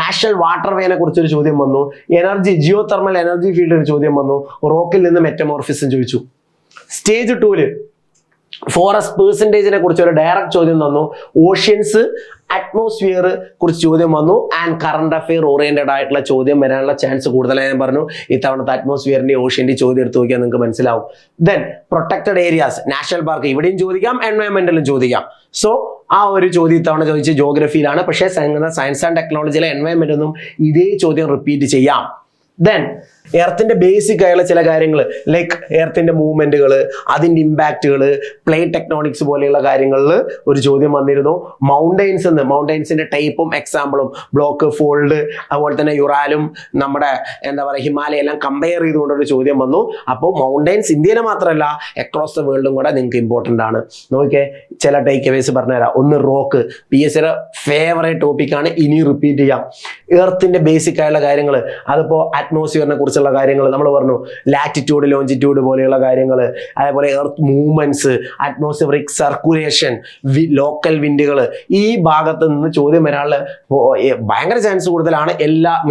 നാഷണൽ വാട്ടർ വേനെ കുറിച്ചൊരു ചോദ്യം വന്നു. Energy, geothermal energy field ഒരു ചോദ്യം വന്നു. റോക്കിൽ നിന്ന് മെറ്റമോർഫിസം ചോദിച്ചു. സ്റ്റേജ് 2 ഫോറസ്റ്റ് പെർസെൻറ്റേജിനെ കുറിച്ച് ഒരു ഡയറക്റ്റ് ചോദ്യം തന്നു. ഓഷ്യൻസ്, അറ്റ്മോസ്ഫിയർ കുറിച്ച് ചോദ്യം വന്നു. ആൻഡ് കറണ്ട് അഫെയർ ഓറിയന്റഡ് ആയിട്ടുള്ള ചോദ്യം വരാനുള്ള ചാൻസ് കൂടുതലായി ഞാൻ പറഞ്ഞു. ഇത്തവണത്തെ അറ്റ്മോസ്ഫിയറിന്റെ ഓഷ്യന്റെ ചോദ്യം എടുത്ത് നോക്കിയാൽ നിങ്ങൾക്ക് മനസ്സിലാവും. Then protected areas, national park, ഇവിടെയും ചോദിക്കാം, എൻവയോൺമെന്റിലും ചോദിക്കാം. സോ ആ ഒരു ചോദ്യം ഇത്തവണ ചോദിച്ച ജോഗ്രഫിയിലാണ്. പക്ഷേ സയൻസ് ആൻഡ് ടെക്നോളജിയിലെ എൻവയോൺമെന്റ് ഒന്നും ഇതേ ചോദ്യം റിപ്പീറ്റ് ചെയ്യാം. ദെൻ എർത്തിന്റെ ബേസിക് ആയുള്ള ചില കാര്യങ്ങൾ ലൈക്ക് എർത്തിന്റെ മൂവ്മെന്റുകൾ, അതിന്റെ ഇമ്പാക്റ്റുകൾ, പ്ലേറ്റ് ടെക്ടോണിക്സ് പോലെയുള്ള കാര്യങ്ങളിൽ ഒരു ചോദ്യം വന്നിരുന്നു. മൗണ്ടൈൻസിന്റെ ടൈപ്പും എക്സാമ്പിളും, ബ്ലോക്ക്, ഫോൾഡ്, അതുപോലെ തന്നെ യുറാലും നമ്മുടെ എന്താ പറയുക ഹിമാലയ എല്ലാം കമ്പയർ ചെയ്തുകൊണ്ടൊരു ചോദ്യം വന്നു. അപ്പോൾ മൗണ്ടൈൻസ് ഇന്ത്യയിലെ മാത്രമല്ല അക്രോസ് ദ വേൾഡും കൂടെ നിങ്ങൾക്ക് ഇമ്പോർട്ടൻ്റ് ആണ്. നോക്കിയേ ചില ടേക്ക് അവേസ് പറഞ്ഞുതരാം. ഒന്ന് റോക്ക്, PSCയുടെ ഫേവറേറ്റ് ടോപ്പിക്കാണ്, ഇനി റിപ്പീറ്റ് ചെയ്യാം. എർത്തിന്റെ ബേസിക് ആയുള്ള കാര്യങ്ങൾ, അതിപ്പോൾ അറ്റ്മോസ്ഫിയറിനെ കുറിച്ചുള്ള കാര്യങ്ങൾ നമ്മൾ പറഞ്ഞു, ലാറ്റിറ്റ്യൂഡ്, ലോഞ്ചിറ്റ്യൂഡ് പോലെയുള്ള കാര്യങ്ങൾ, അതേപോലെ earth movements, atmospheric circulation, local വിൻഡുകൾ, ഈ ഭാഗത്ത് നിന്ന് ചോദ്യം വരാനുള്ള ഭയങ്കര ചാൻസ് കൂടുതലാണ്.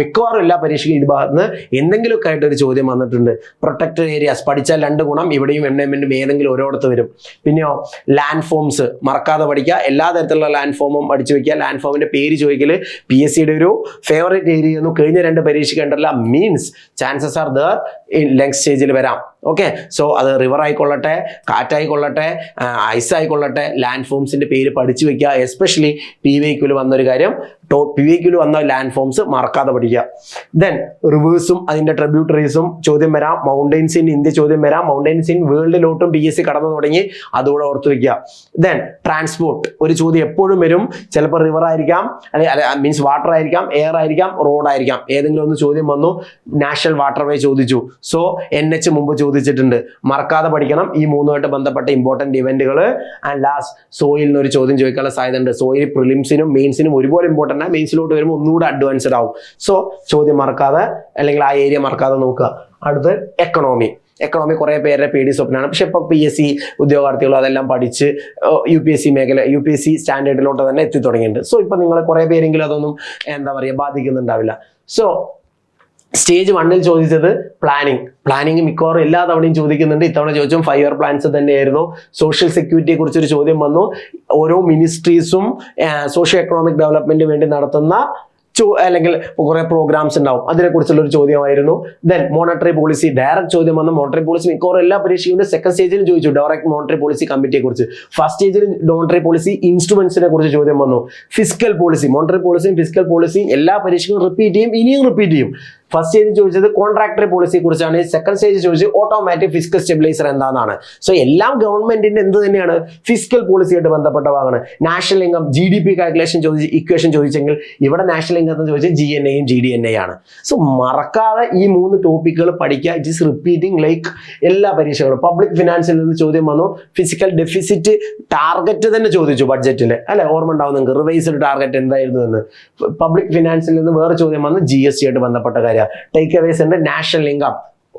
മിക്കവാറും എല്ലാ പരീക്ഷയ്ക്കും ഈ ഭാഗത്ത് നിന്ന് എന്തെങ്കിലുമൊക്കെ ആയിട്ട് ഒരു ചോദ്യം വന്നിട്ടുണ്ട്. പ്രൊട്ടക്റ്റഡ് ഏരിയാസ് പഠിച്ചാൽ 2 ഗുണം, ഇവിടെയും എൻവയോൺമെന്റും ഏതെങ്കിലും ഒരിടത്ത് വരും. പിന്നെയോ ലാൻഡ് ഫോംസ് മറക്കാതെ പഠിക്കുക, എല്ലാ തരത്തിലുള്ള ലാൻഡ് ഫോമും പഠിച്ചു വെക്കുക. ലാൻഡ് ഫോമിന്റെ പേര് ചോദിക്കൽ PSCയുടെ ഒരു ഫേവറേറ്റ് ഏരിയ ഒന്നും കഴിഞ്ഞ 2 പരീക്ഷയ്ക്ക് ഉണ്ടല്ല. Means chances are there length സ്റ്റേജിൽ വരാം. ഓക്കെ, സോ അത് റിവർ ആയിക്കൊള്ളട്ടെ, കാറ്റായിക്കൊള്ളട്ടെ, ഐസ് ആയിക്കൊള്ളട്ടെ, ലാൻഡ് ഫോംസിന്റെ പേര് പഠിച്ചു വെക്കുക. എസ്പെഷ്യലി PVQൽ വന്നൊരു കാര്യം, PVQൽ വന്ന ലാൻഡ് ഫോംസ് മറക്കാതെ പഠിക്കുക. ദെൻ റിവേഴ്സും അതിന്റെ ട്രിബ്യൂട്ടറീസും ചോദ്യം വരാം. മൗണ്ടൈൻസ് ഇൻ ഇന്ത്യ ചോദ്യം വരാം. മൗണ്ടൈൻസ് ഇൻ വേൾഡിലോട്ടും PSC കടന്നു തുടങ്ങി, അതുകൂടെ ഓർത്ത് വെക്കുക. ദെൻ ട്രാൻസ്പോർട്ട് ഒരു ചോദ്യം എപ്പോഴും വരും. ചിലപ്പോൾ റിവർ ആയിരിക്കാം, മീൻസ് വാട്ടർ ആയിരിക്കാം, എയർ ആയിരിക്കാം, റോഡ് ആയിരിക്കാം, ഏതെങ്കിലും ഒന്ന് ചോദ്യം വന്നു. നാഷണൽ വാട്ടർവേ ചോദിച്ചു. സോ NH മുമ്പ് ചോദിച്ചിട്ടുണ്ട്, മറക്കാതെ പഠിക്കണം ഈ 3മായിട്ട് ബന്ധപ്പെട്ട ഇമ്പോർട്ടന്റ് ഇവന്റുകൾ. ആൻഡ് ലാസ്റ്റ് സോയിലിന് ഒരു ചോദ്യം ചോദിക്കാനുള്ള സാധ്യത ഉണ്ട്. സോയിൽ പ്രിലിംസിനും മെയിൻസിനും ഒരുപോലെ ഇമ്പോർട്ടൻ്റ്, മെയിൻസിലോട്ട് വരുമ്പോൾ ഒന്നുകൂടെ അഡ്വാൻസ്ഡ് ആവും. സോ ചോദ്യം മറക്കാതെ അല്ലെങ്കിൽ ആ ഏരിയ മറക്കാതെ നോക്കുക. അടുത്ത് എക്കണോമി കുറേ പേരുടെ പേടി സ്വപ്നമാണ്. പക്ഷെ ഇപ്പോൾ PSC ഉദ്യോഗാർത്ഥികളും അതെല്ലാം പഠിച്ച് UPSC സ്റ്റാൻഡേർഡിലോട്ട് തന്നെ എത്തി തുടങ്ങിയിട്ടുണ്ട്. സോ ഇപ്പം നിങ്ങൾ കുറേ പേരെങ്കിലും അതൊന്നും എന്താ പറയുക ബാധിക്കുന്നുണ്ടാവില്ല. സോ സ്റ്റേജ് 1ൽ ചോദിച്ചത് പ്ലാനിങ് മിക്കവാറും എല്ലാ തവണയും ചോദിക്കുന്നുണ്ട്. ഇത്തവണ ചോദിച്ചും 5 year പ്ലാൻസ് തന്നെയായിരുന്നു. സോഷ്യൽ സെക്യൂരിറ്റിയെ കുറിച്ചൊരു ചോദ്യം വന്നു. ഓരോ മിനിസ്ട്രീസും സോഷ്യോ എക്കണോമിക് ഡെവലപ്മെന്റിന് വേണ്ടി നടത്തുന്ന അല്ലെങ്കിൽ കുറെ പ്രോഗ്രാംസ് ഉണ്ടാവും, അതിനെക്കുറിച്ചുള്ള ഒരു ചോദ്യമായിരുന്നു. ദെൻ മോണിറ്ററി പോളിസി ഡയറക്റ്റ് ചോദ്യം വന്നു. മോണിറ്ററി പോളിസി മിക്കവാറും എല്ലാ പരീക്ഷയും സെക്കൻഡ് സ്റ്റേജിലും ചോദിച്ചു. ഡയറക്റ്റ് മോണിറ്ററി പോളിസി കമ്മിറ്റിയെ കുറിച്ച്. ഫസ്റ്റ് സ്റ്റേജിൽ മോണിറ്ററി പോളിസി ഇൻസ്ട്രുമെന്റ്സിനെ കുറിച്ച് ചോദ്യം വന്നു. ഫിസ്ക്കൽ പോളിസി, മോണിറ്ററി പോളിസിയും ഫിസ്ക്കൽ പോളിസിയും എല്ലാ പരീക്ഷകളും റിപ്പീറ്റ് ചെയ്യും, ഇനിയും റിപ്പീറ്റ് ചെയ്യും. ഫസ്റ്റ് സ്റ്റേജ് ചോദിച്ചത് കോൺട്രാക്ടറി പോളിസിയെ കുറിച്ചാണ്. സെക്കൻഡ് സ്റ്റേജ് ചോദിച്ചത് ഓട്ടോമാറ്റിക് ഫിസ്ക്കൽ സ്റ്റെബിലൈസർ എന്താണെന്നാണ്. സോ എല്ലാം ഗവൺമെന്റിന്റെ എന്ത് തന്നെയാണ് ഫിസ്ക്കൽ പോളിസിയായിട്ട് ബന്ധപ്പെട്ട ഭാഗമാണ്. National income GDP calculation equation ചോദിച്ചെങ്കിൽ ഇവിടെ നാഷണൽ ഇൻകം എന്ന് ചോദിച്ചാൽ GNAയും GDNA ആണ്. സോ മറക്കാതെ ഈ 3 ടോപ്പിക്കുകൾ പഠിക്കുക. ഇറ്റ് ഈസ് റിപ്പീറ്റിംഗ് ലൈക്ക് എല്ലാ പരീക്ഷകളും. പബ്ലിക് ഫിനാൻസിൽ നിന്ന് ചോദ്യം വന്നു. ഫിസിക്കൽ ഡെഫിസിറ്റ് ടാർഗറ്റ് തന്നെ ചോദിച്ചു ബഡ്ജറ്റിൽ, അല്ലെ? ഓർമ്മ ഉണ്ടാവും നിങ്ങൾക്ക് റിവൈസ്ഡ് ടാർഗറ്റ് എന്തായിരുന്നു എന്ന്. പബ്ലിക് ഫിനാൻസിൽ നിന്ന് വേറെ ചോദ്യം വന്ന് GST ആയിട്ട് ബന്ധപ്പെട്ട കാര്യം. ടേക്ക് അവേസ് ഉണ്ട്. നാഷണൽ ഇൻകം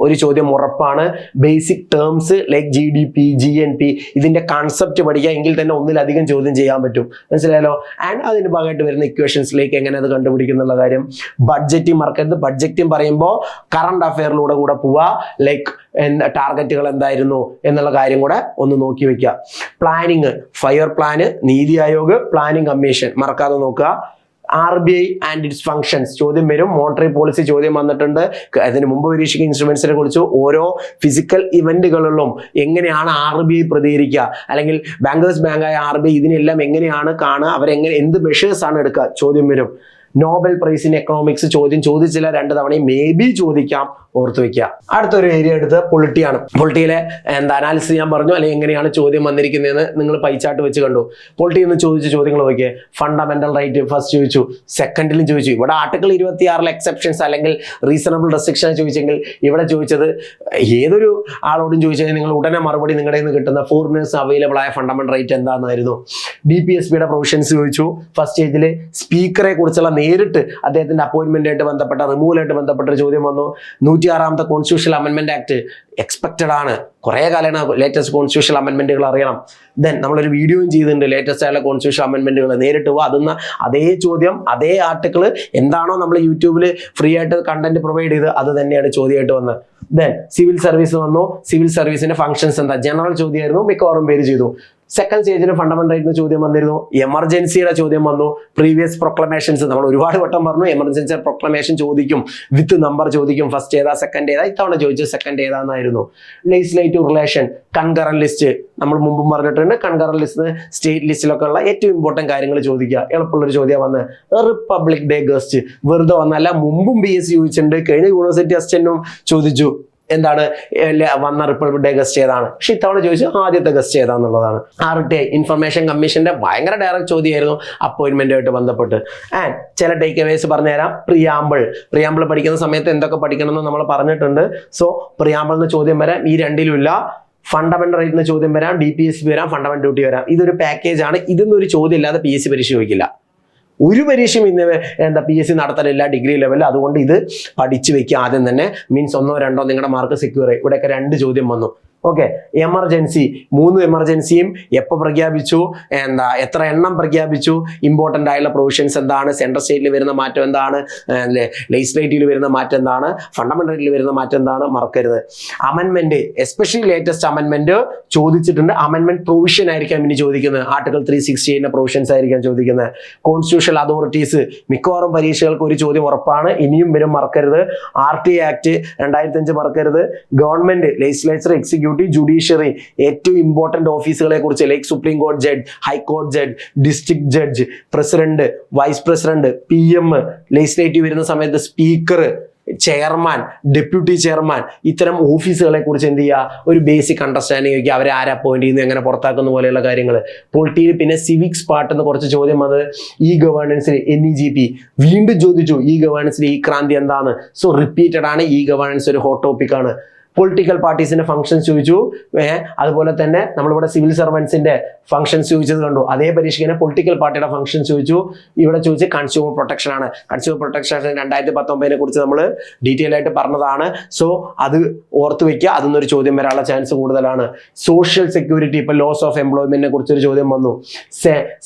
ഒരു ചോദ്യം ഉറപ്പാണ്. Basic terms like GDP, GNP ഇതിന്റെ കൺസെപ്റ്റ് പഠിക്കുക, എങ്കിൽ തന്നെ ഒന്നിലധികം ചോദ്യം ചെയ്യാൻ പറ്റും. മനസ്സിലായല്ലോ? ആൻഡ് അതിന്റെ ഭാഗമായിട്ട് വരുന്ന ഇക്വേഷൻസിലേക്ക് എങ്ങനെ അത് കണ്ടുപിടിക്കുന്നുള്ള കാര്യം. ബഡ്ജറ്റിംഗ് മറക്കരുത്. ബഡ്ജറ്റിംഗ് പറയുമ്പോൾ കറണ്ട് അഫെയറിലൂടെ കൂടെ പോവുക. ലൈക്ക് ടാർഗറ്റുകൾ എന്തായിരുന്നു എന്നുള്ള കാര്യം കൂടെ ഒന്ന് നോക്കി വെക്കുക. Planning, 5 year plan, NITI Aayog, planning commission മറക്കാതെ നോക്കുക. RBI ആൻഡ് ഇറ്റ്സ് ഫങ്ഷൻസ് ചോദ്യം വരും. മോണിറ്ററി പോളിസി ചോദ്യം വന്നിട്ടുണ്ട്. അതിന് മുമ്പ് പരീക്ഷയ്ക്ക് ഇൻസ്ട്രുമെന്റ്സിനെ കുറിച്ച് ഓരോ ഫിസിക്കൽ ഇവന്റുകളിലും എങ്ങനെയാണ് RBI പ്രതികരിക്കുക, അല്ലെങ്കിൽ ബാങ്കേഴ്സ് ബാങ്കായ RBI ഇതിനെല്ലാം എങ്ങനെയാണ് കാണുക, അവരെങ്ങനെ എന്ത് മെഷേഴ്സ് ആണ് എടുക്കുക ചോദ്യം വരും. നോബൽ പ്രൈസ് ഇൻ എക്കണോമിക്സ് ചോദ്യം ചോദിച്ചില്ല 2 തവണയും, മേ ബി ചോദിക്കാം, ഓർത്ത് വെക്കുക. അടുത്തൊരു ഏരിയ എടുത്ത് പൊളിറ്റിയാണ്. പൊളിറ്റിയിലെ അനാലിസിസ് ഞാൻ പറഞ്ഞു, അല്ലെങ്കിൽ എങ്ങനെയാണ് ചോദ്യം വന്നിരിക്കുന്നതെന്ന് നിങ്ങൾ പൈച്ചാട്ട് വെച്ച് കണ്ടു. പൊളിറ്റിയിൽ നിന്ന് ചോദിച്ച ചോദ്യങ്ങൾ നോക്കിയേ. ഫണ്ടമെന്റൽ റൈറ്റ് ഫസ്റ്റ് ചോദിച്ചു, സെക്കൻഡിലും ചോദിച്ചു. ഇവിടെ ആർട്ടിക്കിൾ 26 എക്സെപ്ഷൻസ് അല്ലെങ്കിൽ റീസണബിൾ റെസ്ട്രിക്ഷൻ ചോദിച്ചെങ്കിൽ ഇവിടെ ചോദിച്ചത് ഏതൊരു ആളോടും ചോദിച്ചാൽ നിങ്ങൾ ഉടനെ മറുപടി നിങ്ങളുടെ നിന്ന് കിട്ടുന്ന ഫോറിനേഴ്സ് അവൈലബിൾ ആയ ഫണ്ടമെന്റൽ റൈറ്റ് എന്താണെന്നായിരുന്നു. DPSBയുടെ പ്രൊവിഷൻസ് ചോദിച്ചു. ഫസ്റ്റ് സ്റ്റേജിൽ സ്പീക്കറെ കുറിച്ചുള്ള നേരിട്ട് അദ്ദേഹത്തിന്റെ അപ്പോയിന്റ്മെന്റായിട്ട് ബന്ധപ്പെട്ട റിമൂവലായിട്ട് ബന്ധപ്പെട്ട ഒരു ചോദ്യം വന്നു. 106ാമത്തെ കോൺസ്റ്റിറ്റ്യൂഷണൽ അമെന്റ്മെന്റ് ആക്ട് എക്സ്പെക്റ്റഡ് ആണ്, കുറേ കാലമാണ് ലേറ്റസ്റ്റ് കോൺസ്റ്റിറ്റ്യൂഷണൽ അമെന്റ്മെന്റുകൾ അറിയണം. ദെൻ നമ്മളൊരു വീഡിയോയും ചെയ്തിട്ടുണ്ട് ലേറ്റസ്റ്റ് ആയുള്ള കോൺസ്റ്റിറ്റ്യൂഷണൽ അമെന്റ്മെന്റുകൾ. നേരിട്ട് അതൊന്ന് അതേ ചോദ്യം അതേ ആർട്ടിക്കിൾ എന്താണോ നമ്മൾ യൂട്യൂബിൽ ഫ്രീ ആയിട്ട് കണ്ടന്റ് പ്രൊവൈഡ് ചെയ്ത് അത് തന്നെയാണ് ചോദ്യമായിട്ട് വന്നത്. ദെൻ സിവിൽ സർവീസ് വന്നു. സിവിൽ സർവീസിന്റെ ഫംഗ്ഷൻസ് എന്താ, ജനറൽ ചോദ്യമായിരുന്നു, മിക്കവാറും പേര് ചെയ്തു. സെക്കൻഡ് സ്റ്റേജിന് ഫണ്ടമെന്റൽ റൈറ്റിന് ചോദ്യം വന്നിരുന്നു. എമർജൻസിയുടെ ചോദ്യം വന്നു. പ്രീവിയസ് പ്രൊക്ലമേഷൻസ് നമ്മൾ ഒരുപാട് വട്ടം പറഞ്ഞു, എമർജൻസി പ്രൊക്ലമേഷൻ ചോദിക്കും, വിത്ത് നമ്പർ ചോദിക്കും, ഫസ്റ്റ് ഏതാ സെക്കൻഡ് ഏതാ, ഇത്തവണ ചോദിച്ചു സെക്കൻഡ് ഏതാന്നായിരുന്നു. ലെജിസ്ലേറ്റീവ് റിലേഷൻ, കൺകറന്റ് ലിസ്റ്റ് നമ്മൾ മുമ്പും പറഞ്ഞിട്ടുണ്ട്. കൺകറന്റ് ലിസ്റ്റ് സ്റ്റേറ്റ് ലിസ്റ്റിലൊക്കെ ഉള്ള ഏറ്റവും ഇമ്പോർട്ടന്റ് കാര്യങ്ങൾ ചോദിക്കുക, എളുപ്പമുള്ളൊരു ചോദ്യം വന്ന്. റിപ്പബ്ലിക് ഡേ ഗസ്റ്റ് വെറുതെ വന്നല്ല, മുമ്പും PSC ചോദിച്ചിട്ടുണ്ട്, കഴിഞ്ഞ യൂണിവേഴ്സിറ്റി അസിസ്റ്റന്റും ചോദിച്ചു എന്താണ് വന്ന റിപ്പബ്ലിക് ഡേ ഗസ്റ്റ് ഏതാണ്. പക്ഷെ ഇത്തവണ ചോദിച്ചു ആദ്യത്തെ ഗസ്റ്റ് ഏതാന്നുള്ളതാണ്. RTI ഇൻഫർമേഷൻ കമ്മീഷന്റെ ഭയങ്കര ഡയറക്റ്റ് ചോദ്യമായിരുന്നു അപ്പോയിന്റ്മെന്റുമായിട്ട് ബന്ധപ്പെട്ട്. ആൻഡ് ചില ടേക്ക് അവേസ് പറഞ്ഞുതരാം. പ്രിയാമ്പിൾ പഠിക്കുന്ന സമയത്ത് എന്തൊക്കെ പഠിക്കണം എന്ന് നമ്മൾ പറഞ്ഞിട്ടുണ്ട്. സോ പ്രിയാമ്പിളിന് ചോദ്യം വരാം, ഈ രണ്ടിലും ഇല്ല. ഫണ്ടമെന്റൽ റൈറ്റിന് ചോദ്യം വരാം, DPSP വരാം, ഫണ്ടമെന്റൽ ഡ്യൂട്ടി വരാം. ഇതൊരു പാക്കേജ് ആണ്. ഇതൊന്നൊരു ചോദ്യം ഇല്ലാതെ PSC പരീക്ഷ ചോദിക്കില്ല. ഒരു പരീക്ഷയും ഇന്ന് PSC നടത്തലില്ല ഡിഗ്രി ലെവലിൽ. അതുകൊണ്ട് ഇത് പഠിച്ചു വെക്കുക ആദ്യം തന്നെ. മീൻസ് 1 or 2 നിങ്ങളുടെ മാർക്ക് സെക്യൂർ. ഇവിടെയൊക്കെ 2 ചോദ്യം വന്നു. ഓക്കെ, എമർജൻസി 3 എമർജൻസിയും എപ്പോൾ പ്രഖ്യാപിച്ചു, എത്ര എണ്ണം പ്രഖ്യാപിച്ചു, ഇമ്പോർട്ടൻ്റ് ആയുള്ള പ്രൊവിഷൻസ് എന്താണ്, സെൻട്രൽ സ്റ്റേറ്റിൽ വരുന്ന മാറ്റം എന്താണ്, ലെജിസ്ലേറ്റീവിൽ വരുന്ന മാറ്റം എന്താണ്, ഫണ്ടമെന്റലിൽ വരുന്ന മാറ്റം എന്താണ്, മറക്കരുത്. അമെൻമെന്റ്, എസ്പെഷ്യലി ലേറ്റസ്റ്റ് അമെൻമെന്റ് ചോദിച്ചിട്ടുണ്ട്. അമെൻമെന്റ് പ്രൊവിഷൻ ആയിരിക്കാം ഇനി ചോദിക്കുന്നത്. ആർട്ടിക്കിൾ 368 പ്രൊവിഷൻസ് ആയിരിക്കാം ചോദിക്കുന്നത്. കോൺസ്റ്റിറ്റ്യൂഷണൽ അതോറിറ്റീസ് മിക്കവാറും പരീക്ഷകൾക്ക് ഒരു ചോദ്യം ഉറപ്പാണ്, ഇനിയും വരും, മറക്കരുത്. RTI ആക്ട് 2005 മറക്കരുത്. ഗവൺമെന്റ്, ലെജിസ്ലേച്ചർ, എക്സിക്യൂട്ടീവ്, ജുഡീഷ്യറി, ഏറ്റവും ഇമ്പോർട്ടന്റ് ഓഫീസുകളെ കുറിച്ച് ലൈക്ക് സുപ്രീം കോടതി ജഡ്ജ്, ഹൈക്കോടതി judge, district judge, president, vice president, PM, legislative വരുന്ന സമയത്ത് സ്പീക്കർ, ചെയർമാൻ, ഡെപ്യൂട്ടി ചെയർമാൻ, ഇത്തരം ഓഫീസുകളെ കുറിച്ച് എന്ത് ചെയ്യുക, ഒരു ബേസിക് അണ്ടർസ്റ്റാൻഡിങ് വയ്ക്കുക. അവരെ ആരെ അപ്പോയിന്റ് ചെയ്യുന്നു, എങ്ങനെ പുറത്താക്കുന്ന പോലെയുള്ള കാര്യങ്ങൾ. പൊളിറ്റിയിൽ പിന്നെ സിവിക്സ് പാർട്ട് എന്ന് കുറച്ച് ചോദ്യം വന്നത്. ഗവേണൻസിൽ NEGP വീണ്ടും ചോദിച്ചു, ഗവേണൻസിൽ ക്രാന്തി എന്താണ്. സോ റിപ്പീറ്റഡ് ആണ്. ഗവേണൻസ് ഒരു ഹോട്ട് ടോപ്പിക് ആണ്. പൊളിറ്റിക്കൽ പാർട്ടീസിന്റെ ഫംഗ്ഷൻസ് ചോദിച്ചു. അതുപോലെ തന്നെ നമ്മളിവിടെ സിവിൽ സർവൻസിന്റെ ഫംഗ്ഷൻസ് ചോദിച്ചത് കണ്ടു. അതേ പരീക്ഷയ്ക്ക് പൊളിറ്റിക്കൽ പാർട്ടിയുടെ ഫംഗ്ഷൻസ് ചോദിച്ചു. ഇവിടെ ചോദിച്ച് കൺസ്യൂമർ പ്രൊട്ടക്ഷൻ ആണ്. കൺസ്യൂമർ പ്രൊട്ടക്ഷൻ 2019 കുറിച്ച് നമ്മൾ ഡീറ്റെയിൽ ആയിട്ട് പറഞ്ഞതാണ്. സോ അത് ഓർത്ത് വെക്കുക, അതിന്നൊരു ചോദ്യം വരാനുള്ള ചാൻസ് കൂടുതലാണ്. സോഷ്യൽ സെക്യൂരിറ്റി, ഇപ്പൊ ലോസ് ഓഫ് എംപ്ലോയ്മെന്റിനെ കുറിച്ചൊരു ചോദ്യം വന്നു.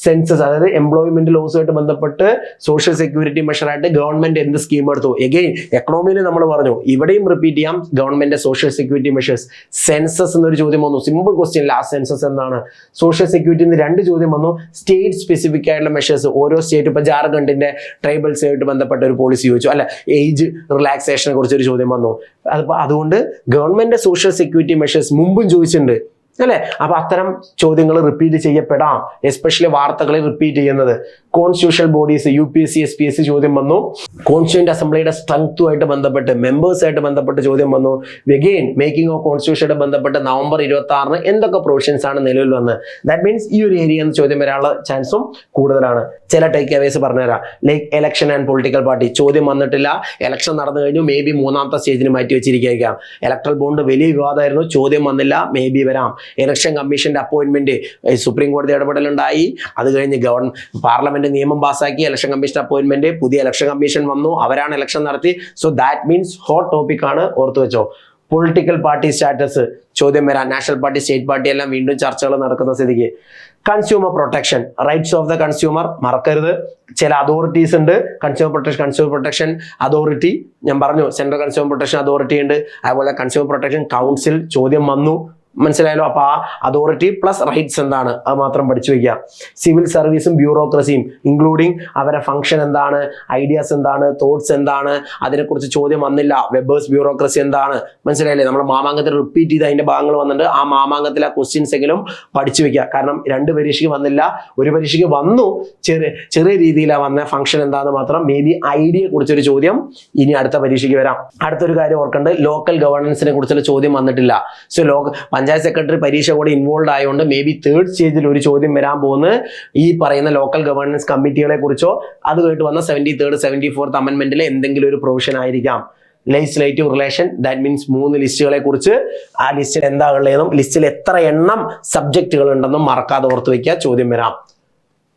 സെൻസസ്, അതായത് എംപ്ലോയ്മെന്റ് ലോസുമായിട്ട് ബന്ധപ്പെട്ട് സോഷ്യൽ സെക്യൂരിറ്റി മെഷറായിട്ട് ഗവൺമെന്റ് എന്ത് സ്കീം എടുത്തു. എഗെയിൻ എക്കണോമിയിൽ നമ്മൾ പറഞ്ഞു, ഇവിടെയും റിപ്പീറ്റ് ചെയ്യാം, government social security measures. Census എന്നൊരു ചോദ്യം വന്നു. സിമ്പിൾ ക്വസ്റ്റ്യൻ, ലാസ്റ്റ് സെൻസസ് എന്താണ്. സോഷ്യൽ സെക്യൂരിറ്റിന്ന് 2 ചോദ്യം വന്നു. സ്റ്റേറ്റ് സ്പെസിഫിക് ആയിട്ടുള്ള മെഷേഴ്സ്, ഓരോ സ്റ്റേറ്റ്, ഇപ്പൊ ജാർഖണ്ഡിന്റെ ട്രൈബൽസ് ആയിട്ട് ബന്ധപ്പെട്ട ഒരു പോളിസി ചോദിച്ചു, അല്ല ഏജ് റിലാക്സേഷനെ കുറിച്ചൊരു ചോദ്യം വന്നു. അതുകൊണ്ട് ഗവൺമെന്റ് സോഷ്യൽ സെക്യൂരിറ്റി മെഷേഴ്സ് മുമ്പും ചോദിച്ചിട്ടുണ്ട് അല്ലെ. അപ്പൊ അത്തരം ചോദ്യങ്ങൾ റിപ്പീറ്റ് ചെയ്യപ്പെടാം, എസ്പെഷ്യലി വാർത്തകളിൽ റിപ്പീറ്റ് ചെയ്യുന്നത്. കോൺസ്റ്റിറ്റ്യൂഷണൽ ബോഡീസ്, UPSC SPSC ചോദ്യം വന്നു. കോൺസ്റ്റിറ്റ്യൂന്റ് അസംബ്ലിയുടെ സ്ട്രെങ്ത്തുമായിട്ട് ബന്ധപ്പെട്ട്, മെമ്പേഴ്സായിട്ട് ബന്ധപ്പെട്ട് ചോദ്യം വന്നു. അഗെയിൻ മേക്കിംഗ് ഓഫ് കോൺസ്റ്റിറ്റ്യൂഷനായിട്ട് ബന്ധപ്പെട്ട് നവംബർ 26 എന്തൊക്കെ പ്രൊവിഷൻസ് ആണ് നിലവിൽ വന്നത്. ദാറ്റ് മീൻസ് ഈ ഒരു ഏരിയ ചോദ്യം വരാനുള്ള ചാൻസും കൂടുതലാണ്. ചില ടേക്ക് അവേസ് പറഞ്ഞുതരാം. Like election and political party ചോദ്യം വന്നിട്ടില്ല, ഇലക്ഷൻ നടന്നു കഴിഞ്ഞു, മേ ബി 3ാമത്തെ സ്റ്റേജിന് മാറ്റി വെച്ചിരിക്കാം. ഇലക്ട്രൽ ബോണ്ട് വലിയ വിവാദമായിരുന്നു, ചോദ്യം വന്നില്ല, മേ ബി വരാം. ഇലക്ഷൻ കമ്മീഷന്റെ അപ്പോയിന്റ്മെന്റ്, സുപ്രീം കോടതി ഇടപെടലുണ്ടായി, അത് കഴിഞ്ഞ് പാർലമെന്റ് നിയമം പാസ്സാക്കി, ഇലക്ഷൻ കമ്മീഷൻ അപ്പോയിന്റ്മെന്റ്, പുതിയ ഇലക്ഷൻ കമ്മീഷൻ വന്നു, അവരാണ് ഇലക്ഷൻ നടത്തി. So that means hot topic ആണ്, ഓർത്തു വെച്ചോ. പൊളിറ്റിക്കൽ പാർട്ടി സ്റ്റാറ്റസ് ചോദ്യം വരാം. നാഷണൽ പാർട്ടി, സ്റ്റേറ്റ് പാർട്ടി എല്ലാം വീണ്ടും ചർച്ചകൾ നടക്കുന്ന സ്ഥിതിക്ക്. Consumer protection, rights of the consumer മറക്കരുത്. ചില അതോറിറ്റീസ് ഉണ്ട്. കൺസ്യൂമർ പ്രൊട്ടക്ഷൻ അതോറിറ്റി ഞാൻ പറഞ്ഞു, സെൻട്രൽ കൺസ്യൂമർ പ്രൊട്ടക്ഷൻ അതോറിറ്റി ഉണ്ട്. അതുപോലെ കൺസ്യൂമർ പ്രൊട്ടക്ഷൻ കൗൺസിൽ ചോദ്യം വന്നു, മനസ്സിലായല്ലോ. അപ്പൊ ആ അതോറിറ്റി പ്ലസ് റൈറ്റ്സ് എന്താണ്, അത് മാത്രം പഠിച്ചു വയ്ക്കുക. സിവിൽ സർവീസും ബ്യൂറോക്രസിയും ഇൻക്ലൂഡിങ് അവരെ ഫംഗ്ഷൻ എന്താണ്, ഐഡിയാസ് എന്താണ്, തോട്ട്സ് എന്താണ്, അതിനെക്കുറിച്ച് ചോദ്യം വന്നില്ല. വെബേഴ്സ് ബ്യൂറോക്രസി എന്താണ്, മനസ്സിലായില്ലേ. നമ്മൾ മാമാങ്കത്തിൽ റിപ്പീറ്റ് ചെയ്ത് അതിന്റെ ഭാഗങ്ങൾ വന്നിട്ടുണ്ട്. ആ മാമാങ്കത്തിൽ ആ ക്വസ്റ്റ്യൻസ് എങ്കിലും പഠിച്ചു വെക്കുക. കാരണം 2 പരീക്ഷയ്ക്ക് വന്നില്ല, ഒരു പരീക്ഷയ്ക്ക് വന്നു, ചെറിയ രീതിയിലാണ് വന്ന. ഫംഗ്ഷൻ എന്താണെന്ന് മാത്രം, മേ ബി ഐഡിയയെ കുറിച്ചൊരു ചോദ്യം ഇനി അടുത്ത പരീക്ഷയ്ക്ക് വരാം. അടുത്തൊരു കാര്യം ഓർക്കേണ്ടത്, ലോക്കൽ ഗവർണൻസിനെ കുറിച്ചുള്ള ചോദ്യം വന്നിട്ടില്ല. സോ പഞ്ചായത്ത് സെക്രട്ടറി പരീക്ഷ കൂടെ ഇൻവോൾവ് ആയതുകൊണ്ട് മേ ബി 3rd സ്റ്റേജിൽ ഒരു ചോദ്യം വരാൻ പോകുന്നത് ഈ പറയുന്ന ലോക്കൽ ഗവർണൻസ് കമ്മിറ്റികളെ കുറിച്ചോ അത് കഴിഞ്ഞിട്ട് വന്ന 73rd 74th അമെന്റ്മെന്റിലെ എന്തെങ്കിലും ഒരു പ്രൊവിഷൻ ആയിരിക്കാം. ലെജിസ്ലേറ്റീവ് റിലേഷൻ, ദാറ്റ് മീൻസ് 3 ലിസ്റ്റുകളെ കുറിച്ച്, ആ ലിസ്റ്റിൽ എന്താ ഉള്ളതെന്നും ലിസ്റ്റിൽ എത്ര എണ്ണം സബ്ജക്റ്റുകൾ ഉണ്ടെന്നും മറക്കാതെ ഓർത്ത് വയ്ക്കുക, ചോദ്യം വരാം.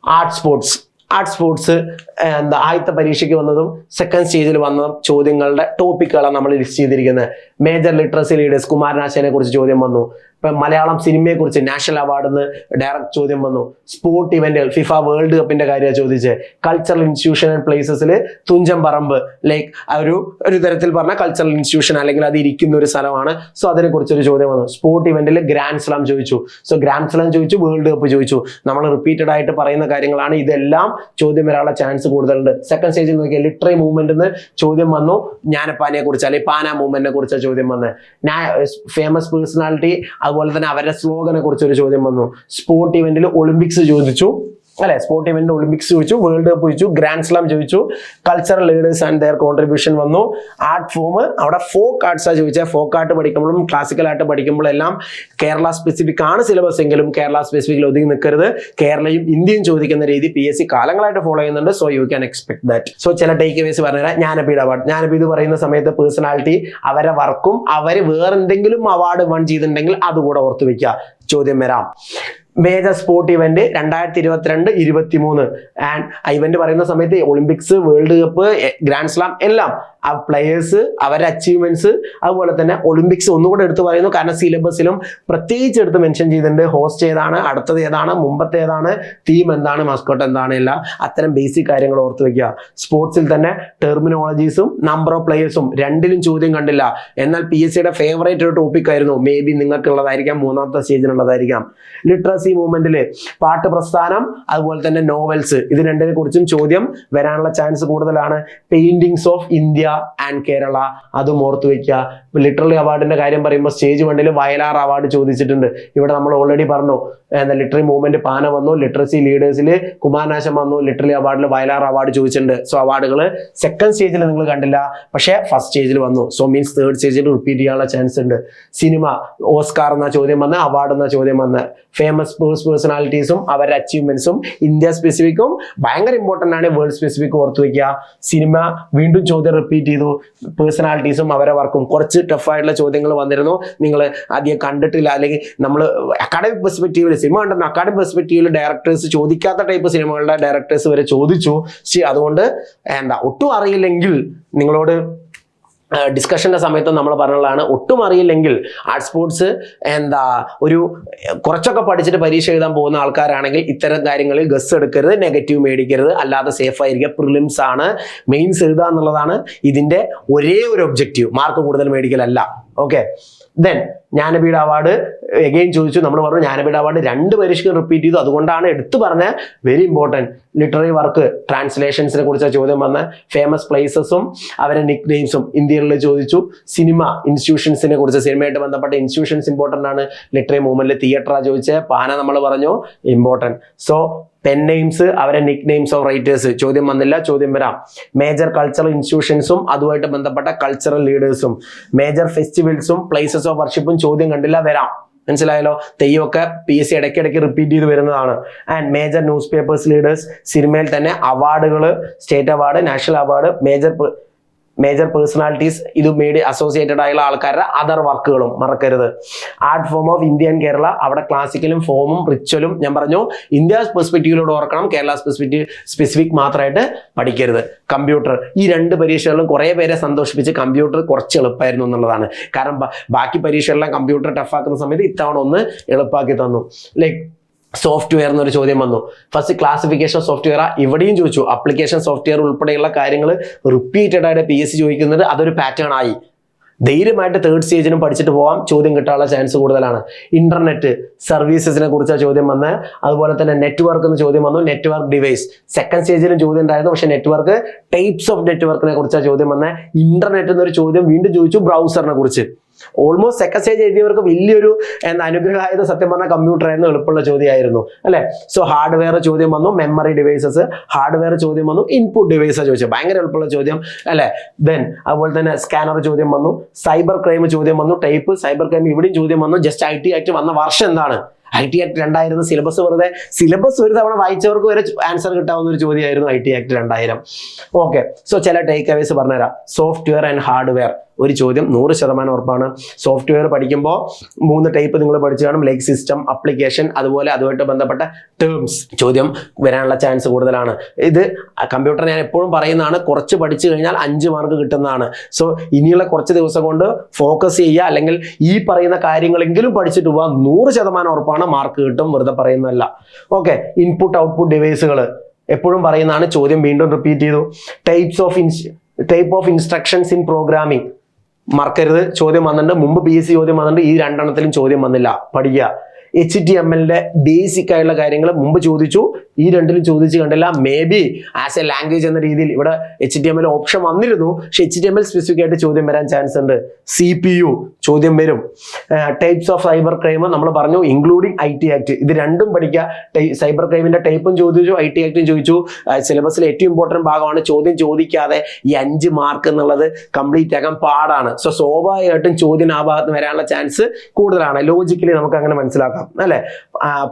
ആർട്സ് സ്പോർട്സ് ആർട്സ് സ്പോർട്സ് ആദ്യത്തെ പരീക്ഷയ്ക്ക് വന്നതും സെക്കൻഡ് സ്റ്റേജിൽ വന്നതും ചോദ്യങ്ങളുടെ ടോപ്പിക്കുകളാണ് നമ്മൾ ലിസ്റ്റ് ചെയ്തിരിക്കുന്നത്. മേജർ ലിറ്ററസി ലീഡേഴ്സ്, കുമാരനാശാനെ കുറിച്ച് ചോദ്യം വന്നു. ഇപ്പം മലയാളം സിനിമയെ കുറിച്ച് നാഷണൽ അവാർഡിൽ നിന്ന് ഡയറക്റ്റ് ചോദ്യം വന്നു. സ്പോർട്ട് ഇവന്റുകൾ, ഫിഫ വേൾഡ് കപ്പിന്റെ കാര്യമാണ് ചോദിച്ചത്. കൾച്ചറൽ ഇൻസ്റ്റിറ്റ്യൂഷൻ ആൻഡ് പ്ലേസസിൽ തുഞ്ചൻ പറമ്പ്, ലൈക്ക് ഒരു തരത്തിൽ പറഞ്ഞ കൾച്ചറൽ ഇൻസ്റ്റിറ്റ്യൂഷൻ അല്ലെങ്കിൽ അത് ഇരിക്കുന്ന ഒരു സ്ഥലമാണ്. സോ അതിനെ കുറിച്ചൊരു ചോദ്യം വന്നു. സ്പോർട്ട് ഇവന്റിൽ ഗ്രാൻഡ് സ്ലാം ചോദിച്ചു. സോ ഗ്രാൻഡ് സ്ലാം ചോദിച്ചു, വേൾഡ് കപ്പ് ചോദിച്ചു. നമ്മൾ റിപ്പീറ്റഡ് ആയിട്ട് പറയുന്ന കാര്യങ്ങളാണ്. ഇതെല്ലാം ചോദ്യം വരാനുള്ള ചാൻസ് കൂടുതലുണ്ട്. സെക്കൻഡ് സ്റ്റേജിൽ നോക്കിയാൽ ലിറ്റററി മൂവ്മെന്റിന് ചോദ്യം വന്നു. ജ്ഞാനപ്പാനയെ കുറിച്ച് അല്ലെങ്കിൽ പാന മൂവ്മെന്റിനെ കുറിച്ച് ചോദ്യം വന്ന്. ഫേമസ് പേഴ്സണാലിറ്റി, അതുപോലെ തന്നെ അവരുടെ സ്ലോഗനെ കുറിച്ച് ഒരു ചോദ്യം വന്നു. സ്പോർട്ട് ഇവന്റിൽ ഒളിമ്പിക്സ് ചോദിച്ചു അല്ലെ, സ്പോർട്ട് ഇവന്റ് ഒളിമ്പിക്സ് ചോദിച്ചു, വേൾഡ് കപ്പ് ചോദിച്ചു, ഗ്രാൻഡ് സ്ലാം ചോദിച്ചു, cultural leaders and their contribution വന്നു. ആർട്ട് ഫോം, അവിടെ ഫോക്ക് ആർട്സാണ് ചോദിച്ചത്. ഫോക്ക് ആർട്ട് പഠിക്കുമ്പോഴും ക്ലാസിക്കൽ ആർട്ട് പഠിക്കുമ്പോഴും എല്ലാം കേരള സ്പെസിഫിക് ആണ് സിലബസ് എങ്കിലും കേരള സ്പെസിഫിക്കിൽ ഒതുങ്ങി നിൽക്കരുത്. കേരളയും ഇന്ത്യയും ചോദിക്കുന്ന രീതി PSC കാലങ്ങളായിട്ട് ഫോളോ ചെയ്യുന്നുണ്ട്. So you can expect that. So ചില ടേക്ക് അവേസ് പറഞ്ഞുതരാം. ജ്ഞാനപീഠ അവാർഡ്, ജ്ഞാനപീഠ പറയുന്ന സമയത്ത് പേഴ്സണാലിറ്റി, അവരെ വർക്കും അവർ വേറെന്തെങ്കിലും അവാർഡ് വൺ ചെയ്തിട്ടുണ്ടെങ്കിൽ അതുകൂടെ ഓർത്ത് വെക്കുക, ചോദ്യം വരാം. Major sport event 2022-23 and event പറയുന്ന സമയത്ത് Olympics, world cup, grand slam എല്ലാം ആ പ്ലെയേഴ്സ്, അവരുടെ അച്ചീവ്മെന്റ്സ്, അതുപോലെ തന്നെ ഒളിമ്പിക്സ് ഒന്നുകൂടെ എടുത്ത് പറയുന്നു. കാരണം സിലബസിലും പ്രത്യേകിച്ച് എടുത്ത് മെൻഷൻ ചെയ്തിട്ടുണ്ട്. ഹോസ്റ്റ് ഏതാണ്, അടുത്തത് ഏതാണ്, മുമ്പത്തെ ഏതാണ്, തീം എന്താണ്, മസ്കോട്ട് എന്താണ്, എല്ലാം അത്തരം ബേസിക് കാര്യങ്ങൾ ഓർത്ത് വെക്കുക. സ്പോർട്സിൽ തന്നെ ടെർമിനോളജീസും നമ്പർ ഓഫ് പ്ലെയേഴ്സും രണ്ടിലും ചോദ്യം കണ്ടില്ല. എന്നാൽ PSCയുടെ ഫേവറേറ്റ് ഒരു ടോപ്പിക് ആയിരുന്നു. മേ ബി നിങ്ങൾക്കുള്ളതായിരിക്കാം, മൂന്നാമത്തെ സ്റ്റേജിനുള്ളതായിരിക്കാം. ലിറ്ററസി മൂവ്മെന്റിൽ പാട്ട് പ്രസ്ഥാനം, അതുപോലെ തന്നെ നോവൽസ്, ഇത് രണ്ടിനെ കുറിച്ചും ചോദ്യം വരാനുള്ള ചാൻസ് കൂടുതലാണ്. Paintings of India and Kerala, അതും ഓർത്ത് വെക്കുക. ലിറ്റററി അവാർഡിന്റെ കാര്യം പറയുമ്പോൾ സ്റ്റേജ് 1 വയലാർ അവാർഡ് ചോദിച്ചിട്ടുണ്ട്. ഇവിടെ നമ്മൾ ഓൾറെഡി പറഞ്ഞു, ലിറ്റററി മൂവ്മെന്റ് പാന വന്നു, ലിറ്ററസി ലീഡേഴ്സിൽ കുമാരനാശം വന്നു, ലിറ്റററി അവാർഡിൽ വയലാർ അവാർഡ് ചോദിച്ചിട്ടുണ്ട്. സോ അവാർഡുകൾ സെക്കൻഡ് സ്റ്റേജിൽ നിങ്ങൾ കണ്ടില്ല, പക്ഷേ ഫസ്റ്റ് സ്റ്റേജിൽ വന്നു. സോ മീൻസ് തേർഡ് സ്റ്റേജിൽ റിപ്പീറ്റ് ചെയ്യാനുള്ള ചാൻസ് ഉണ്ട്. സിനിമ, ഓസ്കാർ എന്ന ചോദ്യം വന്ന്, അവാർഡ് എന്ന ചോദ്യം വന്ന്. ഫേമസ് പേഴ്സണാലിറ്റീസും അവരുടെ അച്ചീവ്മെന്റ്സും ഇന്ത്യ സ്പെസിഫിക്കും ഭയങ്കര ഇമ്പോർട്ടൻ്റ് ആണ്. വേൾഡ് സ്പെസിഫിക് ഓർത്ത് വയ്ക്കുക. സിനിമ വീണ്ടും ചോദ്യം റിപ്പീറ്റ് ചെയ്തു. പേഴ്സണാലിറ്റീസും അവരെ വർക്കും കുറച്ച് ടഫായിട്ടുള്ള ചോദ്യങ്ങൾ വന്നിരുന്നു. നിങ്ങൾ ആദ്യം കണ്ടിട്ടില്ല, അല്ലെങ്കിൽ നമ്മൾ അക്കാഡമിക് പെർസ്പെക്റ്റീവിൽ സിനിമ കണ്ടിരുന്നു. അക്കാഡമിക് പെർസ്പെക്റ്റീവിൽ ഡയറക്ടേഴ്സ് ചോദിക്കാത്ത ടൈപ്പ് സിനിമകളുടെ ഡയറക്ടേഴ്സ് വരെ ചോദിച്ചു. അതുകൊണ്ട് ഒട്ടും അറിയില്ലെങ്കിൽ നിങ്ങളോട് ഡിസ്കഷന്റെ സമയത്ത് നമ്മൾ പറഞ്ഞതാണ്, ഒട്ടും അറിയില്ലെങ്കിൽ ആർട്സ് സ്പോർട്സ് ഒരു കുറച്ചൊക്കെ പഠിച്ചിട്ട് പരീക്ഷ എഴുതാൻ പോകുന്ന ആൾക്കാരാണെങ്കിൽ ഇത്തരം കാര്യങ്ങളിൽ ഗസ് എടുക്കരുത്, നെഗറ്റീവ് മേടിക്കരുത്, അല്ലാതെ സേഫ് ആയിരിക്കുക. പ്രിലിംസ് ആണ്, മെയിൻസ് എഴുതുക എന്നുള്ളതാണ് ഇതിന്റെ ഒരേ ഒരു ഒബ്ജക്റ്റീവ്, മാർക്ക് കൂടുതൽ മേടിക്കലല്ല. Okay, then Jnanpith award again ചോദിച്ചു. നമ്മൾ പറഞ്ഞു ജ്ഞാനപീഠ അവാർഡ് 2 പരീക്ഷകൾ റിപ്പീറ്റ് ചെയ്തു. അതുകൊണ്ടാണ് എടുത്തു പറഞ്ഞ വെരി ഇമ്പോർട്ടൻറ്റ്. ലിറ്റററി വർക്ക്, ട്രാൻസ്ലേഷൻസിനെ കുറിച്ച് ചോദ്യം വന്ന്. ഫേമസ് പ്ലേസസും അവരുടെ നിക് നെയിംസും ഇന്ത്യയിൽ ചോദിച്ചു. സിനിമ ഇൻസ്റ്റിറ്റ്യൂഷൻസിനെ കുറിച്ച്, സിനിമയായിട്ട് ബന്ധപ്പെട്ട ഇൻസ്റ്റിറ്റ്യൂഷൻസ് ഇമ്പോർട്ടൻ്റ് ആണ്. ലിറ്റററി മൂവ്മെന്റിൽ തിയേറ്ററാ ചോദിച്ചത്. പാന നമ്മൾ പറഞ്ഞു ഇമ്പോർട്ടൻറ്റ്. സോ പെൻ നെയിംസ്, അവരെ നിക് നെയിംസ് ഓഫ് റൈറ്റേഴ്സ് ചോദ്യം വന്നില്ല, ചോദ്യം വരാം. മേജർ കൾച്ചറൽ ഇൻസ്റ്റിറ്റ്യൂഷൻസും അതുമായിട്ട് ബന്ധപ്പെട്ട കൾച്ചറൽ ലീഡേഴ്സും. മേജർ ഫെസ്റ്റിവൽസും പ്ലേസസ് ഓഫ് വർഷിപ്പും ചോദ്യം കണ്ടില്ല, വരാം. മനസ്സിലായല്ലോ? തെയ്യമൊക്കെ PSC ഇടയ്ക്കിടയ്ക്ക് റിപ്പീറ്റ് ചെയ്ത് വരുന്നതാണ്. And major news papers leaders, സിനിമയിൽ തന്നെ അവാർഡുകൾ, state award, national award, major personalities, ഇത് മേടി അസോസിയേറ്റഡ് ആയുള്ള ആൾക്കാരുടെ അതർ വർക്കുകളും മറക്കരുത്. Art form of India and Kerala, അവിടെ ക്ലാസിക്കലും ഫോമും റിച്വലും ഞാൻ പറഞ്ഞു. ഇന്ത്യ പെർസ്പെക്റ്റീവിലൂടെ ഓർക്കണം, കേരള സ്പെസിഫിക് മാത്രമായിട്ട് പഠിക്കരുത്. കമ്പ്യൂട്ടർ, ഈ 2 പരീക്ഷകളിലും കുറേ പേരെ സന്തോഷിപ്പിച്ച് കമ്പ്യൂട്ടർ കുറച്ച് എളുപ്പമായിരുന്നു എന്നുള്ളതാണ്. കാരണം ബാക്കി പരീക്ഷകളെല്ലാം കമ്പ്യൂട്ടർ ടഫാക്കുന്ന സമയത്ത് ഇത്തവണ ഒന്ന് എളുപ്പമാക്കി തന്നു. ലൈക്ക് സോഫ്റ്റ്വെയർ എന്നൊരു ചോദ്യം വന്നു. ഫസ്റ്റ് ക്ലാസിഫിക്കേഷൻ സോഫ്റ്റ്വെയർ, ഇവിടെയും ചോദിച്ചു. അപ്ലിക്കേഷൻ സോഫ്റ്റ്വെയർ ഉൾപ്പെടെയുള്ള കാര്യങ്ങൾ റിപ്പീറ്റഡ് ആയിട്ട് PSC ചോദിക്കുന്നത് അതൊരു പാറ്റേൺ ആയി. ധൈര്യമായിട്ട് തേർഡ് സ്റ്റേജിനും പഠിച്ചിട്ട് പോകാം, ചോദ്യം കിട്ടാനുള്ള ചാൻസ് കൂടുതലാണ്. ഇന്റർനെറ്റ് സർവീസസിനെ കുറിച്ച് ചോദ്യം വന്ന്. അതുപോലെ തന്നെ നെറ്റ്വർക്ക് എന്ന് ചോദ്യം വന്നു. നെറ്റ്വർക്ക് ഡിവൈസ് സെക്കൻഡ് സ്റ്റേജിലും ചോദ്യം ഉണ്ടായിരുന്നു, പക്ഷേ നെറ്റ്വർക്ക് ടൈപ്സ് ഓഫ് നെറ്റ്വർക്കിനെ കുറിച്ചാണ് ചോദ്യം വന്ന്. ഇന്റർനെറ്റ് എന്നൊരു ചോദ്യം വീണ്ടും ചോദിച്ചു, ബ്രൗസറിനെ കുറിച്ച്. ഓൾമോസ്റ്റ് സെക്കൻഡ് സ്റ്റേജ് എഴുതിയവർക്ക് വലിയൊരു അനുഗ്രഹമായത് സത്യം പറഞ്ഞാൽ കമ്പ്യൂട്ടർ ആയിരുന്നു, എളുപ്പമുള്ള ചോദ്യമായിരുന്നു അല്ലെ. സോ ഹാർഡ്വെയർ ചോദ്യം വന്നു, മെമ്മറി ഡിവൈസസ്, ഹാർഡ്വെയർ ചോദ്യം വന്നു, ഇൻപുട്ട് ഡിവൈസാണ് ചോദിച്ചത്, ഭയങ്കര എളുപ്പമുള്ള ചോദ്യം അല്ലെ. ദെൻ അതുപോലെ തന്നെ സ്കാനർ ചോദ്യം വന്നു, സൈബർ ക്രൈം ചോദ്യം വന്നു, ടൈപ്പ് സൈബർ ക്രൈം ഇവിടെയും ചോദ്യം വന്നു. ജസ്റ്റ് IT ആക്ട് വന്ന വർഷം എന്താണ്? IT act 2000. സിലബസ് ഒരു തവണ വായിച്ചവർക്ക് വരെ ആൻസർ കിട്ടാവുന്ന ഒരു ചോദ്യമായിരുന്നു IT ആക്ട് 2000. ഓക്കെ, സോ ചില ടേക്ക് അവേസ് പറഞ്ഞുതരാം. സോഫ്റ്റ്വെയർ ആൻഡ് ഹാർഡ്വെയർ ഒരു ചോദ്യം 100% ഉറപ്പാണ്. സോഫ്റ്റ്വെയർ പഠിക്കുമ്പോൾ 3 ടൈപ്പ് നിങ്ങൾ പഠിച്ചു കാണും. ലൈക്ക് സിസ്റ്റം, അപ്ലിക്കേഷൻ, അതുപോലെ അതുമായിട്ട് ബന്ധപ്പെട്ട ടേംസ് ചോദ്യം വരാനുള്ള ചാൻസ് കൂടുതലാണ്. ഇത് കമ്പ്യൂട്ടർ ഞാൻ എപ്പോഴും പറയുന്നതാണ്, കുറച്ച് പഠിച്ചു കഴിഞ്ഞാൽ 5 മാർക്ക് കിട്ടുന്നതാണ്. സോ ഇനിയുള്ള കുറച്ച് ദിവസം കൊണ്ട് ഫോക്കസ് ചെയ്യുക, അല്ലെങ്കിൽ ഈ പറയുന്ന കാര്യങ്ങളെങ്കിലും പഠിച്ചിട്ട് പോവാ. 100% ഉറപ്പാണ്, മാർക്ക് കിട്ടും, വെറുതെ പറയുന്നതല്ല. ഓക്കെ, ഇൻപുട്ട് ഔട്ട്പുട്ട് ഡിവൈസുകൾ എപ്പോഴും പറയുന്നതാണ്, ചോദ്യം വീണ്ടും റിപ്പീറ്റ് ചെയ്തു. Type of instructions in programming മറക്കരുത്, ചോദ്യം വന്നിട്ടുണ്ട്. മുമ്പ് PSC ചോദ്യം വന്നിട്ടുണ്ട്, ഈ 2 എണ്ണത്തിലും ചോദ്യം വന്നില്ല, പഠിക്കുക. HTML ബേസിക് ആയിട്ടുള്ള കാര്യങ്ങൾ മുമ്പ് ചോദിച്ചു, ഈ 2ലും ചോദിച്ചു കണ്ടില്ല. May be as A language എന്ന രീതിയിൽ ഇവിടെ HTML ഓപ്ഷൻ വന്നിരുന്നു, പക്ഷെ HTML സ്പെസിഫിക് ആയിട്ട് ചോദ്യം വരാൻ ചാൻസ് ഉണ്ട്. CPU ചോദ്യം വരും. ടൈപ്സ് ഓഫ് സൈബർ ക്രൈം നമ്മൾ പറഞ്ഞു, ഇൻക്ലൂഡിങ് IT ആക്ട്, ഇത് രണ്ടും പഠിക്കുക. സൈബർ ക്രൈമിന്റെ ടൈപ്പും ചോദിച്ചു, IT ആക്ടും ചോദിച്ചു. സിലബസിൽ ഏറ്റവും ഇമ്പോർട്ടന്റ് ഭാഗമാണ്. ചോദ്യം ചോദിക്കാതെ ഈ 5 മാർക്ക് എന്നുള്ളത് കംപ്ലീറ്റ് ആക്കാൻ പാടാണ്. സോ സ്വാഭാവികമായിട്ടും ചോദ്യം ആ ഭാഗത്ത് വരാനുള്ള ചാൻസ് കൂടുതലാണ്. ലോജിക്കലി നമുക്ക് അങ്ങനെ മനസ്സിലാക്കാം അല്ലെ.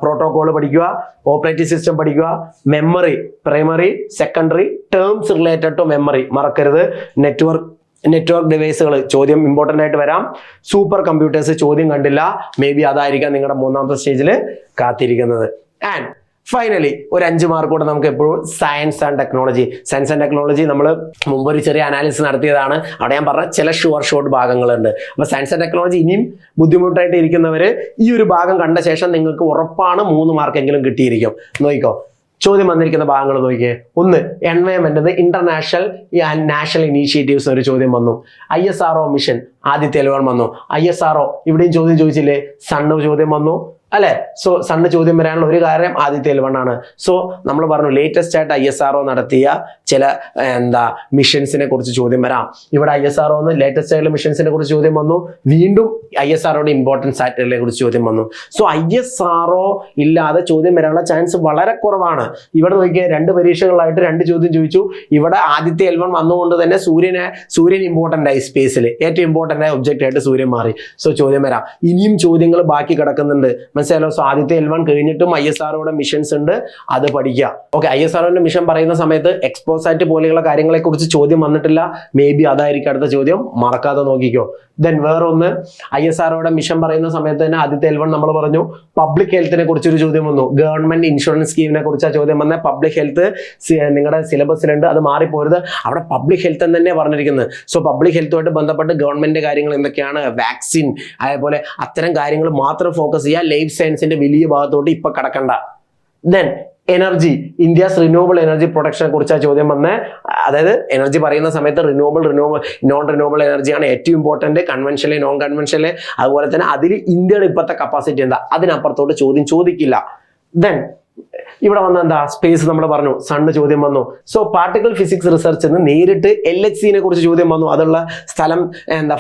പ്രോട്ടോകോൾ പഠിക്കുക, ഓപ്പറേറ്റിംഗ് സിസ്റ്റം പഠിക്കുക, memory primary secondary, terms related to memory മറക്കരുത്. നെറ്റ്വർക്ക് ഡിവൈസുകൾ ചോദ്യം ഇമ്പോർട്ടൻ്റ് ആയിട്ട് വരാം. സൂപ്പർ കമ്പ്യൂട്ടേഴ്സ് ചോദ്യം കണ്ടില്ല, മേ ബി അതായിരിക്കാം നിങ്ങളുടെ 3ാമത്തെ സ്റ്റേജിൽ കാത്തിരിക്കുന്നത്. ആൻഡ് ഫൈനലി ഒരു 5 മാർക്ക് കൂടെ നമുക്ക് എപ്പോഴും സയൻസ് ആൻഡ് ടെക്നോളജി നമ്മൾ മുമ്പ് ഒരു ചെറിയ അനാലിസിസ് നടത്തിയതാണ്. അവിടെ ഞാൻ പറഞ്ഞ ചില ഷോർട്ട് ഭാഗങ്ങളുണ്ട്. അപ്പോൾ സയൻസ് ആൻഡ് ടെക്നോളജി ഇനിയും ബുദ്ധിമുട്ടായിട്ട് ഇരിക്കുന്നവർ ഈ ഒരു ഭാഗം കണ്ട ശേഷം നിങ്ങൾക്ക് ഉറപ്പാണ് 3 മാർക്കെങ്കിലും കിട്ടിയിരിക്കും. നോക്കിക്കോ, ചോദ്യം വന്നിരിക്കുന്ന ഭാഗങ്ങൾ നോക്കിയേ. 1 environment, international and national initiatives ഒരു ചോദ്യം വന്നു. ISRO മിഷൻ ആദ്യത്തെ L1 വന്നു. ISRO ഇവിടെയും ചോദ്യം ചോദിച്ചില്ലേ, സണ്ണ് ചോദ്യം വന്നു അല്ലെ. സോ സണ്ണ് ചോദ്യം വരാനുള്ള ഒരു കാര്യം ആദ്യത്തെ L1 ആണ്. സോ നമ്മൾ പറഞ്ഞു ലേറ്റസ്റ്റ് ആയിട്ട് ISRO നടത്തിയ ചില മിഷൻസിനെ കുറിച്ച് ചോദ്യം വരാം. ഇവിടെ ISRO ലേറ്റസ്റ്റ് ആയിട്ടുള്ള മിഷൻസിനെ കുറിച്ച് ചോദ്യം വന്നു. വീണ്ടും ISROയുടെ ഇമ്പോർട്ടൻസ് സാറ്റലൈറ്റിനെ കുറിച്ച് ചോദ്യം വന്നു. സോ ISRO ഇല്ലാതെ ചോദ്യം വരാനുള്ള ചാൻസ് വളരെ കുറവാണ്. ഇവിടെ നോക്കിയാൽ 2 പരീക്ഷകളായിട്ട് 2 ചോദ്യം ചോദിച്ചു. ഇവിടെ ആദ്യത്തെ L1 വന്നുകൊണ്ട് തന്നെ സൂര്യൻ ഇമ്പോർട്ടൻ്റ് ആയി, സ്പേസിൽ ഏറ്റവും ഇമ്പോർട്ടൻ്റ് ആയ ഒബ്ജക്റ്റ് ആയിട്ട് സൂര്യൻ മാറി. സോ ചോദ്യം വരാം. ഇനിയും ചോദ്യങ്ങൾ ബാക്കി കിടക്കുന്നുണ്ട്, മനസ്സിലായല്ലോ. സോ ആദ്യത്തെ L1 കഴിഞ്ഞിട്ടും ISROയുടെ മിഷൻസ് ഉണ്ട്, അത് പഠിക്കുക. ഓക്കെ, ISROന്റെ മിഷൻ പറയുന്ന സമയത്ത് എക്സ്പോസാറ്റ് പോലെയുള്ള കാര്യങ്ങളെ കുറിച്ച് ചോദ്യം വന്നിട്ടില്ല, മേ ബി അതായിരിക്കും അടുത്ത ചോദ്യം, മറക്കാതെ നോക്കിക്കോ. ദെൻ വേറൊന്ന്, ISROയുടെ മിഷൻ പറയുന്ന സമയത്ത് തന്നെ ആദ്യത്തെ L1 നമ്മൾ പറഞ്ഞു പബ്ലിക് ഹെൽത്തിനെ കുറിച്ചൊരു ചോദ്യം വന്നു. ഗവൺമെന്റ് ഇൻഷുറൻസ് സ്കീമിനെ കുറിച്ച് ആ ചോദ്യം വന്ന. പബ്ലിക് ഹെൽത്ത് നിങ്ങളുടെ സിലബസിലുണ്ട്, അത് മാറിപ്പോരുത്. അവിടെ പബ്ലിക് ഹെൽത്ത് എന്ന് തന്നെ പറഞ്ഞിരിക്കുന്നത്. സോ പബ്ലിക് ഹെൽത്തുമായിട്ട് ബന്ധപ്പെട്ട് ഗവൺമെന്റ് കാര്യങ്ങൾ എന്തൊക്കെയാണ്, വാക്സിൻ, അതേപോലെ അത്തരം കാര്യങ്ങൾ മാത്രം ഫോക്കസ് ചെയ്യുക. ലൈഫ് സയൻസിന്റെ വലിയ ഭാഗത്തോട്ട് ഇപ്പൊ കടക്കണ്ട. Then energy, India's renewable energy പ്രൊഡക്ഷനെ കുറിച്ച് ആ ചോദ്യം വന്നേ. അതായത് എനർജി പറയുന്ന സമയത്ത് നോൺ റിന്യൂവബിൾ എനർജിയാണ് ഏറ്റവും ഇമ്പോർട്ടന്റ്, കൺവെൻഷനിലെ നോൺ കൺവെൻഷനിലെ. അതുപോലെ തന്നെ അതിൽ ഇന്ത്യയുടെ ഇപ്പോഴത്തെ കപ്പാസിറ്റി എന്താ, അതിനപ്പുറത്തോട്ട് ചോദ്യം ചോദിക്കില്ല. ദെൻ ഇവിടെ വന്ന സ്പേസ് നമ്മൾ പറഞ്ഞു, സണ്ണ് ചോദ്യം വന്നു. സോ പാർട്ടിക്കിൾ ഫിസിക്സ് റിസർച്ച് എന്ന് നേരിട്ട് LHCനെ കുറിച്ച് ചോദ്യം വന്നു. അതുള്ള സ്ഥലം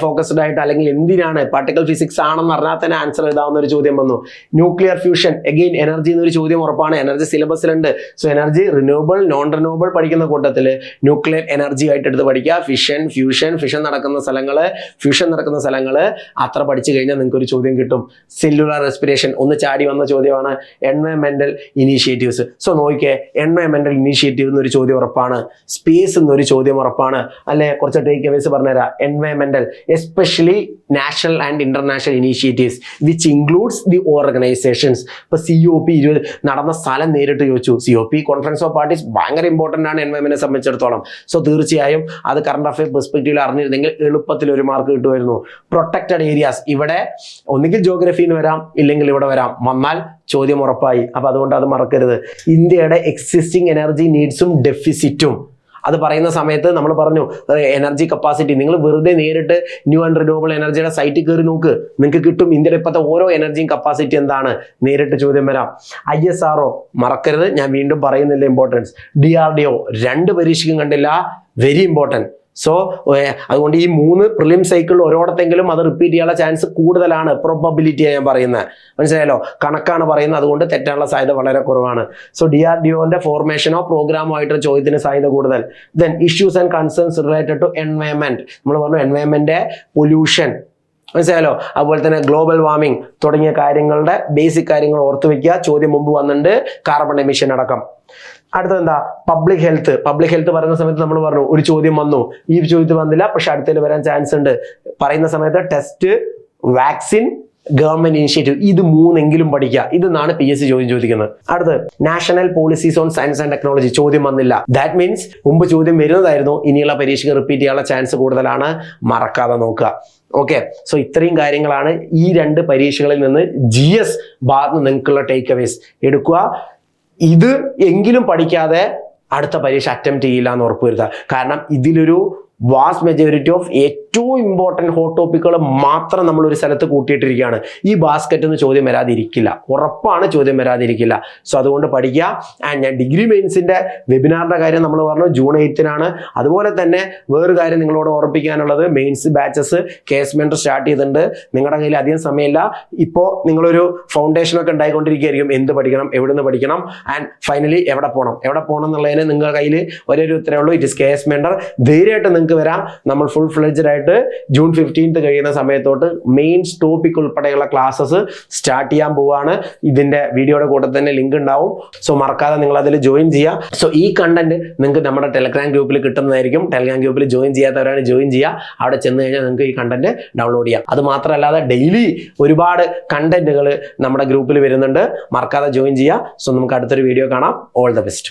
ഫോക്കസ്ഡ് ആയിട്ട്, അല്ലെങ്കിൽ എന്തിനാണ് പാർട്ടിക്കിൾ ഫിസിക്സ് ആണെന്ന് അറിഞ്ഞാൽ തന്നെ ആൻസർ എഴുതാവുന്ന ഒരു ചോദ്യം വന്നു. ന്യൂക്ലിയർ ഫ്യൂഷൻ, അഗെയിൻ എനർജി എന്നൊരു ചോദ്യം ഉറപ്പാണ്, എനർജി സിലബസിലുണ്ട്. So energy renewable non renewable പഠിക്കുന്ന കൂട്ടത്തിൽ ന്യൂക്ലിയർ എനർജി ആയിട്ട് എടുത്ത് പഠിക്കുക. ഫിഷൻ നടക്കുന്ന സ്ഥലങ്ങൾ അത്ര പഠിച്ചു കഴിഞ്ഞാൽ നിങ്ങൾക്ക് ഒരു ചോദ്യം കിട്ടും. സെല്ലുലാർ റെസ്പിറേഷൻ ഒന്ന് ചാടി വന്ന ചോദ്യമാണ്. എൻവയൺമെന്റൽ ഇനീഷ്യേറ്റീവ്സ്, സോ നോക്കിയേ, എൻവയൺമെന്റൽ ഇനീഷ്യേറ്റീവ് എന്നൊരു ചോദ്യം ഉറപ്പാണ്. സ്പേസ് എന്നൊരു ചോദ്യം ഉറപ്പാണ് അല്ലെ. കുറച്ച് ടേക്ക് അവേസ് പറഞ്ഞുതരാം. എൻവയൺമെന്റൽ especially national and international initiatives which includes the organisations. ഇപ്പൊ COP 20 നടന്ന സ്ഥലം നേരിട്ട് ചോദിച്ചു. COP കോൺഫറൻസ് ഓഫ് പാർട്ടീസ് ഭയങ്കര ഇമ്പോർട്ടന്റ് ആണ് എൻവയൺമെന്റിനെ സംബന്ധിച്ചിടത്തോളം. സോ തീർച്ചയായും അത് കറണ്ട് അഫയർ പെർസ്പെക്റ്റീവിൽ അറിഞ്ഞിരുന്നെങ്കിൽ എളുപ്പത്തിൽ ഒരു മാർക്ക് കിട്ടുമായിരുന്നു. പ്രൊട്ടക്റ്റഡ് ഏരിയാസ്, ഇവിടെ ഒന്നുകിൽ ജോഗ്രഫിന്ന് വരാം, ഇല്ലെങ്കിൽ ഇവിടെ വരാം, വന്നാൽ ചോദ്യം ഉറപ്പായി. അപ്പൊ അതുകൊണ്ട് അത് മറക്കരുത്. ഇന്ത്യയുടെ എക്സിസ്റ്റിംഗ് എനർജി നീഡ്സും ഡെഫിസിറ്റും അത് പറയുന്ന സമയത്ത് നമ്മൾ പറഞ്ഞു എനർജി കപ്പാസിറ്റി. നിങ്ങൾ വെറുതെ നേരിട്ട് ന്യൂ ആൻഡ് റിന്യൂവബിൾ എനർജിയുടെ സൈറ്റിൽ കയറി നോക്ക്, നിങ്ങൾക്ക് കിട്ടും ഇന്ത്യയുടെ ഇപ്പോഴത്തെ ഓരോ എനർജിയും കപ്പാസിറ്റി എന്താണ്, നേരിട്ട് ചോദ്യം വരാം. ISRO മറക്കരുത്, ഞാൻ വീണ്ടും പറയുന്നില്ല ഇമ്പോർട്ടൻസ്. DRDO 2 പരീക്ഷയ്ക്കും കണ്ടില്ല, വെരി ഇമ്പോർട്ടൻറ്റ്. സോ അതുകൊണ്ട് ഈ 3 പ്രിലിം സൈക്കിളിൽ ഓരോടത്തെങ്കിലും അത് റിപ്പീറ്റ് ചെയ്യാനുള്ള ചാൻസ് കൂടുതലാണ്. പ്രോബബിലിറ്റിയാണ് ഞാൻ പറയുന്നത്, മനസ്സിലായല്ലോ. കണക്കാണ് പറയുന്നത്, അതുകൊണ്ട് തെറ്റാനുള്ള സാധ്യത വളരെ കുറവാണ്. സോ DRDOന്റെ ഫോർമേഷനോ പ്രോഗ്രാമോ ആയിട്ട് ചോദ്യത്തിന് സാധ്യത കൂടുതൽ. Then issues and concerns related to environment, നമ്മൾ പറഞ്ഞു എൻവയൺമെന്റ്, പൊല്യൂഷൻ, മനസ്സിലായല്ലോ. അതുപോലെ തന്നെ ഗ്ലോബൽ വാർമിംഗ് തുടങ്ങിയ കാര്യങ്ങളുടെ ബേസിക് കാര്യങ്ങൾ ഓർത്തു വെക്കുക. ചോദ്യം മുമ്പ് വന്നിട്ടുണ്ട്, കാർബൺ എമിഷൻ അടക്കം. അടുത്തത് എന്താ? Public health. പബ്ലിക് ഹെൽത്ത് പറയുന്ന സമയത്ത് നമ്മൾ പറഞ്ഞു ഒരു ചോദ്യം വന്നു, ഈ ചോദ്യത്തിൽ വന്നില്ല, പക്ഷെ അടുത്തതിൽ വരാൻ ചാൻസ് ഉണ്ട്. പറയുന്ന സമയത്ത് ടെസ്റ്റ്, വാക്സിൻ, ഗവൺമെന്റ് ഇനിഷ്യേറ്റീവ്, ഇത് മൂന്നെങ്കിലും പഠിക്കുക. ഇതെന്നാണ് PSC ചോദിക്കുന്നത്. അടുത്ത് national policies on science and technology, ചോദ്യം വന്നില്ല. ദാറ്റ് മീൻസ് മുമ്പ് ചോദ്യം വരുന്നതായിരുന്നു, ഇനിയുള്ള പരീക്ഷയ്ക്ക് റിപ്പീറ്റ് ചെയ്യാനുള്ള ചാൻസ് കൂടുതലാണ്. മറക്കാതെ നോക്കുക. ഓക്കെ, സോ ഇത്രയും കാര്യങ്ങളാണ് ഈ 2 പരീക്ഷകളിൽ നിന്ന് GS ഭാഗത്ത് നിങ്ങൾക്കുള്ള ടേക്ക് അവേസ്. എടുക്കുക. ഇത് എങ്കിലും പഠിക്കാതെ അടുത്ത പരീക്ഷ അറ്റംപ്റ്റ് ചെയ്യില്ല എന്ന് ഉറപ്പുവരുത്തുക. കാരണം ഇതിലൊരു വാസ്റ്റ് മെജോറിറ്റി ഓഫ് ഏറ്റവും ഇമ്പോർട്ടൻറ്റ് ഹോട്ട് ടോപ്പിക്കുകൾ മാത്രം നമ്മൾ ഒരു സ്ഥലത്ത് കൂട്ടിയിട്ടിരിക്കുകയാണ്. ഈ ബാസ്ക്കറ്റിൽ നിന്ന് ചോദ്യം വരാതിരിക്കില്ല, ഉറപ്പാണ് ചോദ്യം വരാതിരിക്കില്ല. സോ അതുകൊണ്ട് പഠിക്കുക. ആൻഡ് ഞാൻ ഡിഗ്രി മെയിൻസിൻ്റെ വെബിനാറിൻ്റെ കാര്യം നമ്മൾ പറഞ്ഞു ജൂൺ 8-നാണ്. അതുപോലെ തന്നെ വേറൊരു കാര്യം നിങ്ങളോട് ഓർമ്മിപ്പിക്കാനുള്ളത്, mains batches KS mentor start ചെയ്തിട്ടുണ്ട്. നിങ്ങളുടെ കയ്യിൽ അധികം സമയമില്ല. ഇപ്പോൾ നിങ്ങളൊരു ഫൗണ്ടേഷനൊക്കെ ഉണ്ടായിക്കൊണ്ടിരിക്കുകയായിരിക്കും, എന്ത് പഠിക്കണം, എവിടെ നിന്ന് പഠിക്കണം, ആൻഡ് ഫൈനലി എവിടെ പോകണം എന്നുള്ളതിന് നിങ്ങളുടെ കയ്യിൽ ഒരേ ഒരു ഉത്തരവേ ഉള്ളൂ, ഇറ്റ് ഇസ് കേസ് മെൻറ്റർ. ധൈര്യമായിട്ട് നിങ്ങൾക്ക് വരാം. നമ്മൾ ഫുൾ ഫ്ലെഡ്ജഡ് ആയിട്ട് ജൂൺ 15 കഴിയുന്ന സമയത്തോട്ട് മെയിൻസ് ടോപ്പിക് ഉൾപ്പെടെയുള്ള ക്ലാസ്സസ് സ്റ്റാർട്ട് ചെയ്യാൻ പോവുകയാണ്. ഇതിന്റെ വീഡിയോയുടെ കൂടെ തന്നെ ലിങ്ക് ഉണ്ടാവും. സോ മറക്കാതെ നിങ്ങൾ അതിൽ ജോയിൻ ചെയ്യുക. സോ ഈ കണ്ടന്റ് നിങ്ങൾക്ക് നമ്മുടെ ടെലഗ്രാം ഗ്രൂപ്പിൽ കിട്ടുന്നതായിരിക്കും. ടെലഗ്രാം ഗ്രൂപ്പിൽ ജോയിൻ ചെയ്യാത്തവരാണ് ജോയിൻ ചെയ്യുക. അവിടെ ചെന്ന് കഴിഞ്ഞാൽ നിങ്ങൾക്ക് ഈ കണ്ടന്റ് ഡൗൺലോഡ് ചെയ്യാം. അത് മാത്രമല്ലാതെ ഡെയിലി ഒരുപാട് കണ്ടന്റുകൾ നമ്മുടെ ഗ്രൂപ്പിൽ വരുന്നുണ്ട്. മറക്കാതെ ജോയിൻ ചെയ്യുക. സോ നമുക്ക് അടുത്തൊരു വീഡിയോ കാണാം. All the best.